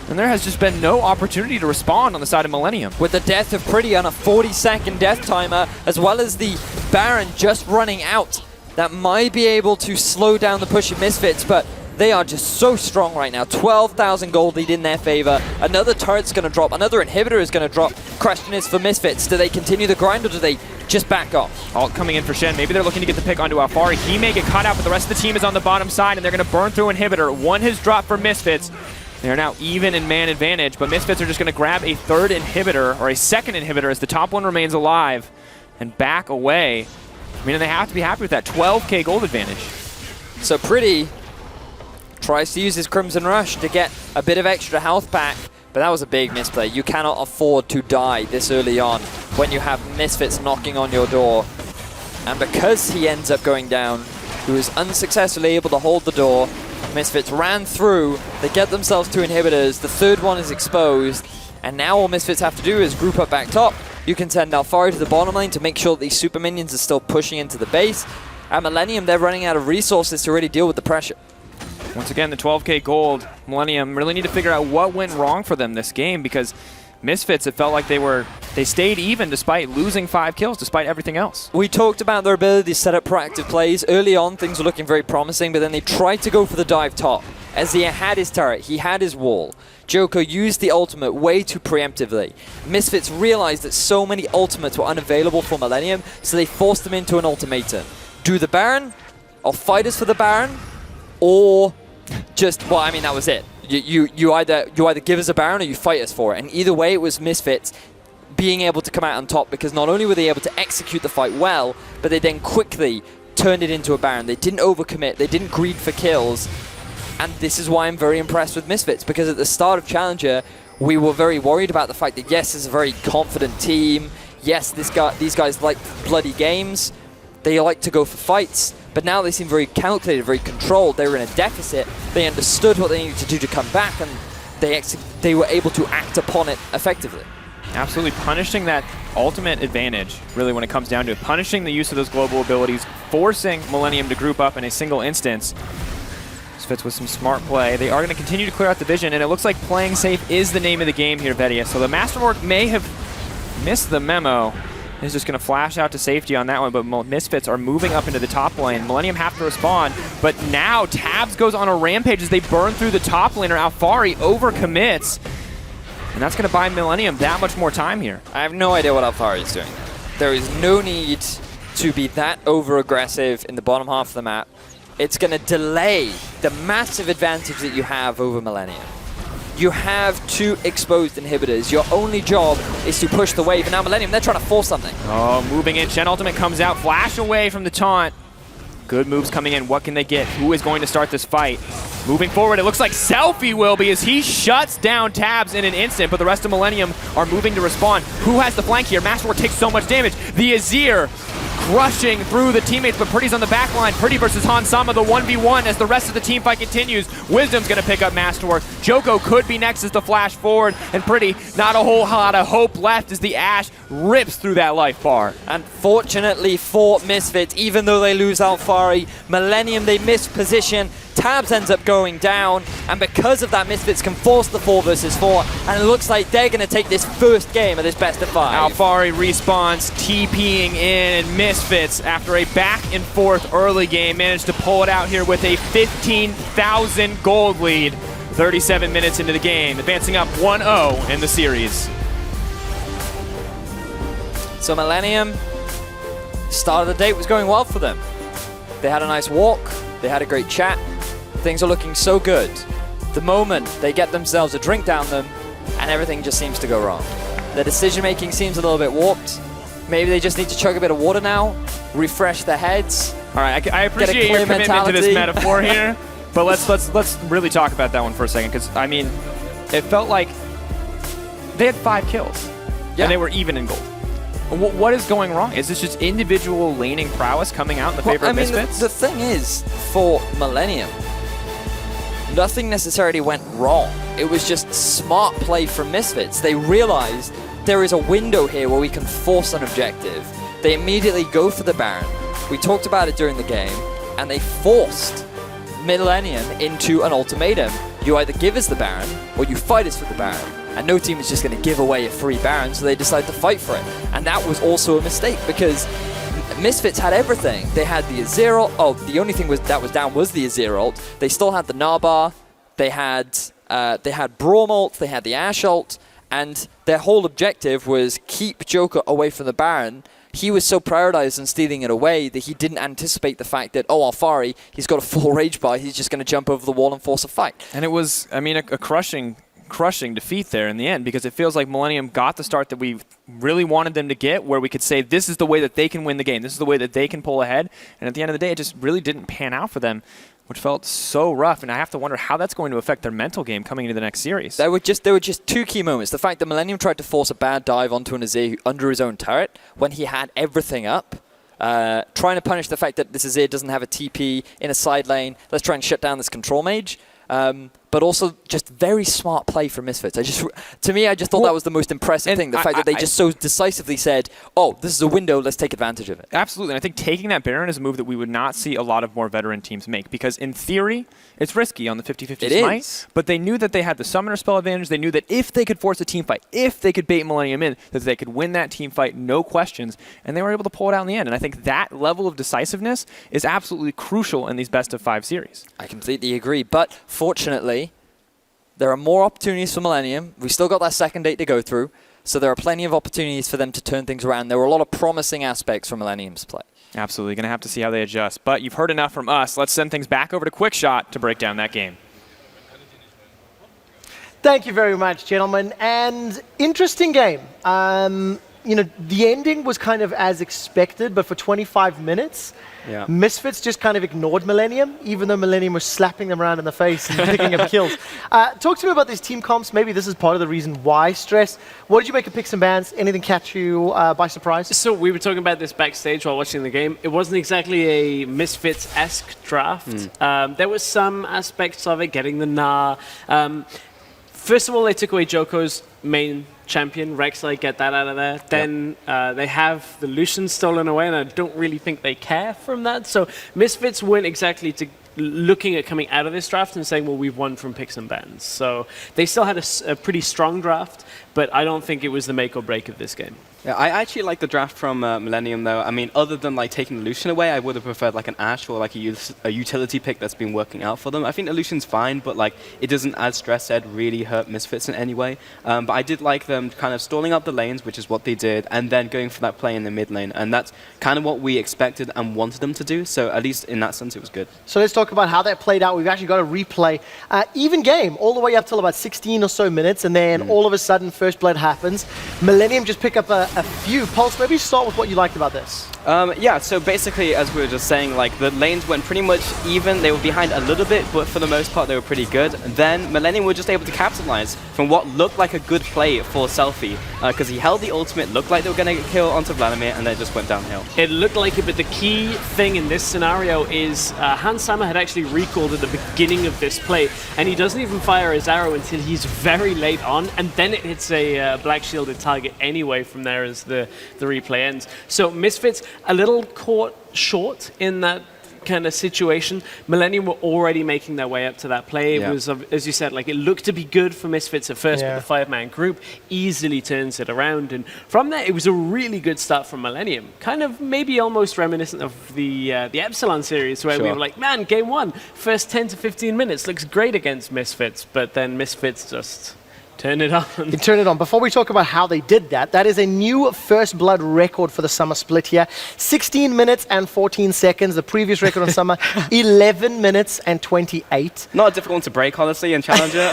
And there has just been no opportunity to respond on the side of Millenium. With the death of Pretty on a 40-second death timer, as well as the Baron just running out, that might be able to slow down the push of Misfits, but they are just so strong right now. 12,000 gold lead in their favor. Another turret's going to drop. Another inhibitor is going to drop. Question is for Misfits, do they continue the grind or do they just back off? Ult coming in for Shen. Maybe they're looking to get the pick onto Alfari. He may get caught out, but the rest of the team is on the bottom side, and they're going to burn through inhibitor. One has dropped for Misfits. They're now even in man advantage, but Misfits are just going to grab a 3rd inhibitor, or a 2nd inhibitor, as the top one remains alive, and back away. I mean, they have to be happy with that 12K gold advantage. So Pretty tries to use his Crimson Rush to get a bit of extra health back, but that was a big misplay. You cannot afford to die this early on when you have Misfits knocking on your door. And because he ends up going down, he was unsuccessfully able to hold the door. Misfits ran through, they get themselves 2 inhibitors, the 3rd one is exposed, and now all Misfits have to do is group up back top. You can send Alfari to the bottom lane to make sure that these super minions are still pushing into the base. At Millenium, they're running out of resources to really deal with the pressure. Once again, the 12K gold. Millenium really need to figure out what went wrong for them this game, because Misfits, it felt like they were they stayed even despite losing 5 kills, despite everything else. We talked about their ability to set up proactive plays. Early on, things were looking very promising, but then they tried to go for the dive top. Azir had his turret, he had his wall. Joko used the ultimate way too preemptively. Misfits realized that so many ultimates were unavailable for Millenium, so they forced them into an ultimatum. Do the Baron, or fight us for the Baron, or just, well, I mean, that was it. You either give us a Baron or you fight us for it. And either way, it was Misfits being able to come out on top, because not only were they able to execute the fight well, but they then quickly turned it into a Baron. They didn't overcommit, they didn't greed for kills. And this is why I'm very impressed with Misfits, because at the start of Challenger, we were very worried about the fact that, yes, it's a very confident team. Yes, these guys like bloody games. They like to go for fights. But now they seem very calculated, very controlled. They were in a deficit. They understood what they needed to do to come back, and they were able to act upon it effectively. Absolutely punishing that ultimate advantage, really, when it comes down to it. Punishing the use of those global abilities, forcing Millenium to group up in a single instance. Misfits with some smart play. They are going to continue to clear out the vision, and it looks like playing safe is the name of the game here, Vedia. So the Masterwork may have missed the memo. He's just going to flash out to safety on that one, but Misfits are moving up into the top lane. Millenium have to respond, but now Tabs goes on a rampage as they burn through the top laner. Alfari overcommits, and that's going to buy Millenium that much more time here. I have no idea what Alfari is doing. There is no need to be that over-aggressive in the bottom half of the map. It's going to delay the massive advantage that you have over Millenium. You have 2 exposed inhibitors. Your only job is to push the wave. And now Millenium, they're trying to force something. Oh, moving in. Shen ultimate comes out. Flash away from the taunt. Good moves coming in. What can they get? Who is going to start this fight? Moving forward, it looks like Selfie will be, as he shuts down Tabs in an instant, but the rest of Millenium are moving to respond. Who has the flank here? Masterwork takes so much damage. The Azir crushing through the teammates, but Pretty's on the back line. Pretty versus Han Sama, the 1v1 as the rest of the team fight continues. Wisdom's going to pick up Masterwork. Joko could be next as the flash forward, and Pretty, not a whole lot of hope left as the Ashe rips through that life bar. Unfortunately for Misfits, even though they lose Alfari, Millenium, they miss position. Tabs ends up going down, and because of that, Misfits can force the 4 versus 4, and it looks like they're going to take this first game of this best of 5. Alfari respawns, TPing in, and Misfits, after a back and forth early game, managed to pull it out here with a 15,000 gold lead 37 minutes into the game, advancing up 1-0 in the series. So Millenium, start of the date was going well for them. They had a nice walk, they had a great chat. Things are looking so good. The moment they get themselves a drink down them, and everything just seems to go wrong. Their decision-making seems a little bit warped. Maybe they just need to chug a bit of water now, refresh their heads. All right, I appreciate your commitment to this metaphor here, but let's really talk about that one for a second, because, I mean, it felt like they had 5 kills, and they were even in gold. What is going wrong? Is this just individual laning prowess coming out in the favor of Misfits? The thing is, for Millenium, nothing necessarily went wrong. It was just smart play from Misfits. They realized there is a window here where we can force an objective. They immediately go for the Baron. We talked about it during the game, and they forced Millenium into an ultimatum. You either give us the Baron, or you fight us for the Baron. And no team is just going to give away a free Baron, so they decide to fight for it. And that was also a mistake, because Misfits had everything. They had the Azir ult. Oh, the only thing that was down was the Azir ult. They still had the Narbar. They had Braum ult. They had the Ashe ult. And their whole objective was keep Joker away from the Baron. He was so prioritized on stealing it away that he didn't anticipate the fact that, oh, Alfari, he's got a full rage bar. He's just going to jump over the wall and force a fight. And it was, I mean, a crushing defeat there in the end, because it feels like Millenium got the start that we really wanted them to get, where we could say this is the way that they can win the game, this is the way that they can pull ahead, and at the end of the day it just really didn't pan out for them, which felt so rough, and I have to wonder how that's going to affect their mental game coming into the next series. There were just 2 key moments. The fact that Millenium tried to force a bad dive onto an Azir under his own turret when he had everything up, trying to punish the fact that this Azir doesn't have a TP in a side lane, let's try and shut down this control mage. but also just very smart play from Misfits. I just thought that was the most impressive thing. The fact that they just so decisively said, "Oh, this is a window. Let's take advantage of it." Absolutely, and I think taking that Baron is a move that we would not see a lot of more veteran teams make, because in theory, it's risky on the 50-50 smite, but they knew that they had the summoner spell advantage. They knew that if they could force a team fight, if they could bait Millenium in, that they could win that team fight, no questions, and they were able to pull it out in the end. And I think that level of decisiveness is absolutely crucial in these best-of-5 series. I completely agree, but fortunately, there are more opportunities for Millenium. We still got that second date to go through, so there are plenty of opportunities for them to turn things around. There were a lot of promising aspects from Millennium's play. Absolutely, going to have to see how they adjust. But you've heard enough from us. Let's send things back over to QuickShot to break down that game. Thank you very much, gentlemen. And interesting game. You know, the ending was kind of as expected, but for 25 minutes, Misfits just kind of ignored Millenium, even though Millenium was slapping them around in the face and picking up kills. Talk to me about these team comps. Maybe this is part of the reason why, Stress. What did you make of Picks and Bans? Anything catch you by surprise? So we were talking about this backstage while watching the game. It wasn't exactly a Misfits-esque draft. There was some aspects of it, getting the Gnar. First of all, they took away Joko's main champion, Rek'Sai, get that out of there. Then they have the Lucian stolen away, and I don't really think they care from that. So Misfits weren't exactly looking at coming out of this draft and saying, well, we've won from picks and bans. So they still had a pretty strong draft, but I don't think it was the make or break of this game. Yeah, I actually like the draft from Millenium, though. I mean, other than like taking Lucian away, I would have preferred like an Ashe or like a utility pick that's been working out for them. I think Lucian's fine, but like it doesn't, as Stress said, really hurt Misfits in any way. But I did like them kind of stalling up the lanes, which is what they did, and then going for that play in the mid lane, and that's kind of what we expected and wanted them to do. So at least in that sense, it was good. So let's talk about how that played out. We've actually got a replay. Even game, all the way up till about 16 or so minutes, and then all of a sudden, first blood happens. Millenium just pick up a few. Pulse, maybe start with what you liked about this. Yeah, so basically, as we were just saying, like the lanes went pretty much even. They were behind a little bit, but for the most part, they were pretty good. And then Millenium were just able to capitalize from what looked like a good play for Selfie, because he held the ultimate, looked like they were going to get killed onto Vladimir, and then it just went downhill. It looked like it, but the key thing in this scenario is Hans Sama had actually recalled at the beginning of this play, and he doesn't even fire his arrow until he's very late on, and then it hits a black shielded target anyway from there as the replay ends. So Misfits a little caught short in that kind of situation. Millenium were already making their way up to that play. It was, as you said, like it looked to be good for Misfits at first, but the five-man group easily turns it around. And from there, it was a really good start from Millenium. Kind of maybe almost reminiscent of the Epsilon series, where we were like, man, game one, first 10 to 15 minutes looks great against Misfits, but then Misfits just turn it on. You turn it on. Before we talk about how they did that, that is a new first blood record for the Summer split here. 16 minutes and 14 seconds. The previous record on Summer, 11 minutes and 28. Not a difficult one to break, honestly, in Challenger.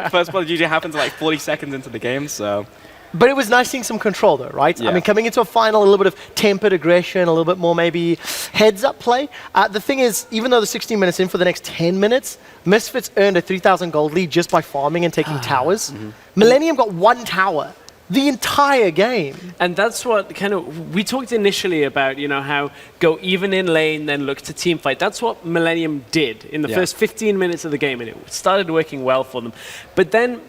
First blood usually happens like 40 seconds into the game, so... But it was nice seeing some control, though, right? I mean, coming into a final, a little bit of tempered aggression, a little bit more maybe heads-up play. The thing is, even though the 16 minutes in for the next 10 minutes, Misfits earned a 3,000 gold lead just by farming and taking towers. Millenium got one tower the entire game. And that's what kind of, we talked initially about, you know, how go even in lane, then look to team fight. That's what Millenium did in the first 15 minutes of the game, and it started working well for them. But then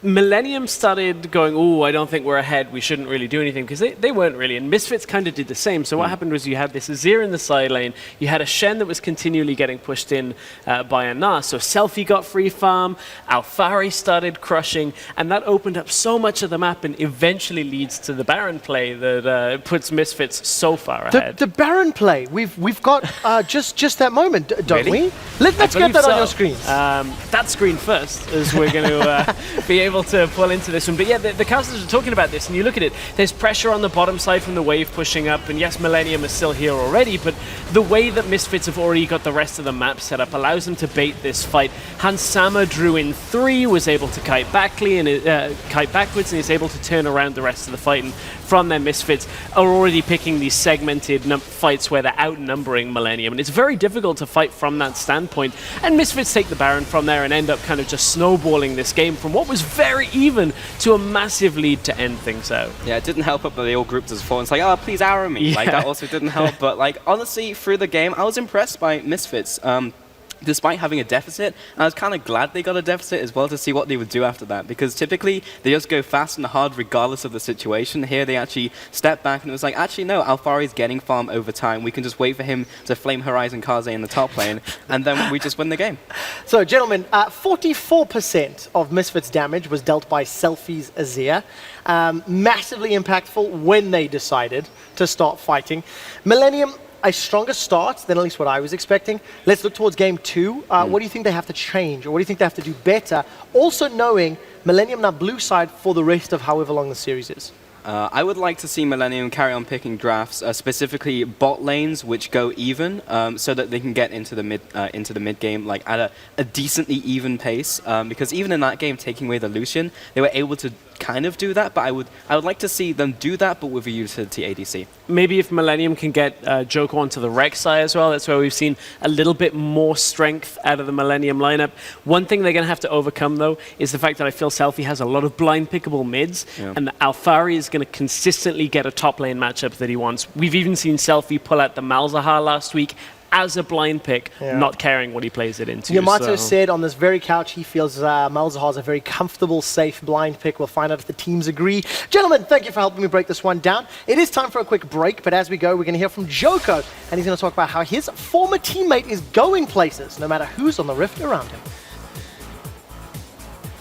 Millenium started going, oh, I don't think we're ahead, we shouldn't really do anything, because they weren't really, and Misfits kind of did the same. So what happened was you had this Azir in the side lane, you had a Shen that was continually getting pushed in by a Gnar, so Selfie got free farm, Alphari started crushing, and that opened up so much of the map and eventually leads to the Baron play that puts Misfits so far ahead. The Baron play, we've got just that moment, don't we? Let's get that on your screens. That screen first, as we're going to be able to pull into this one. But yeah, the casters are talking about this, and you look at it, there's pressure on the bottom side from the wave pushing up, and yes, Millenium is still here already, but the way that Misfits have already got the rest of the map set up allows them to bait this fight. Hans Sama drew in 3, was able to kite backwards, and is able to turn around the rest of the fight, and from there, Misfits are already picking these segmented fights where they're outnumbering Millenium, and it's very difficult to fight from that standpoint, and Misfits take the Baron from there and end up kind of just snowballing this game from what was very even to a massive lead to end things out. Yeah, it didn't help up that they all grouped as 4. It's like, oh, please arrow me. Like, that also didn't help. But, like, honestly, through the game, I was impressed by Misfits. despite having a deficit. And I was kind of glad they got a deficit as well to see what they would do after that, because typically they just go fast and hard regardless of the situation. Here they actually stepped back and it was like, actually no, Alfari's getting farm over time. We can just wait for him to flame Horizon Kaze in the top lane, and then we just win the game. So, gentlemen, 44% of Misfits damage was dealt by Selfie's Azir. Massively impactful when they decided to start fighting. Millenium, a stronger start than at least what I was expecting. Let's look towards game 2. What do you think they have to change, or what do you think they have to do better? Also knowing Millenium now blue side for the rest of however long the series is. I would like to see Millenium carry on picking drafts, specifically bot lanes which go even, so that they can get into the mid game like at a decently even pace. Because even in that game, taking away the Lucian, they were able to kind of do that. But I would like to see them do that, but with a utility ADC. Maybe if Millenium can get Joker onto the Rek'Sai as well, that's where we've seen a little bit more strength out of the Millenium lineup. One thing they're going to have to overcome, though, is the fact that I feel Selfie has a lot of blind pickable mids, and that Alfari is going to consistently get a top lane matchup that he wants. We've even seen Selfie pull out the Malzahar last week as a blind pick, not caring what he plays it into. Yamato said on this very couch he feels Malzahar is a very comfortable, safe blind pick. We'll find out if the teams agree. Gentlemen, thank you for helping me break this one down. It is time for a quick break, but as we go, we're going to hear from Joko, and he's going to talk about how his former teammate is going places, no matter who's on the rift around him.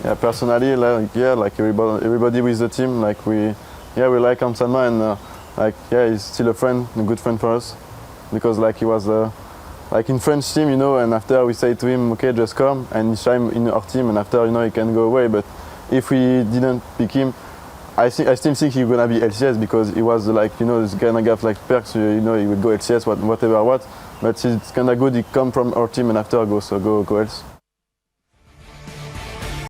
Yeah, personally, like everybody with the team, like we like Ansama, and he's still a friend, a good friend for us, because like he was like in French team, and after we say to him, okay, just come, and he shine in our team, and after he can go away. But if we didn't pick him, I still think he's gonna be LCS, because he was like this gonna get like perks, he would go LCS, whatever. But it's kinda good he come from our team and after go else.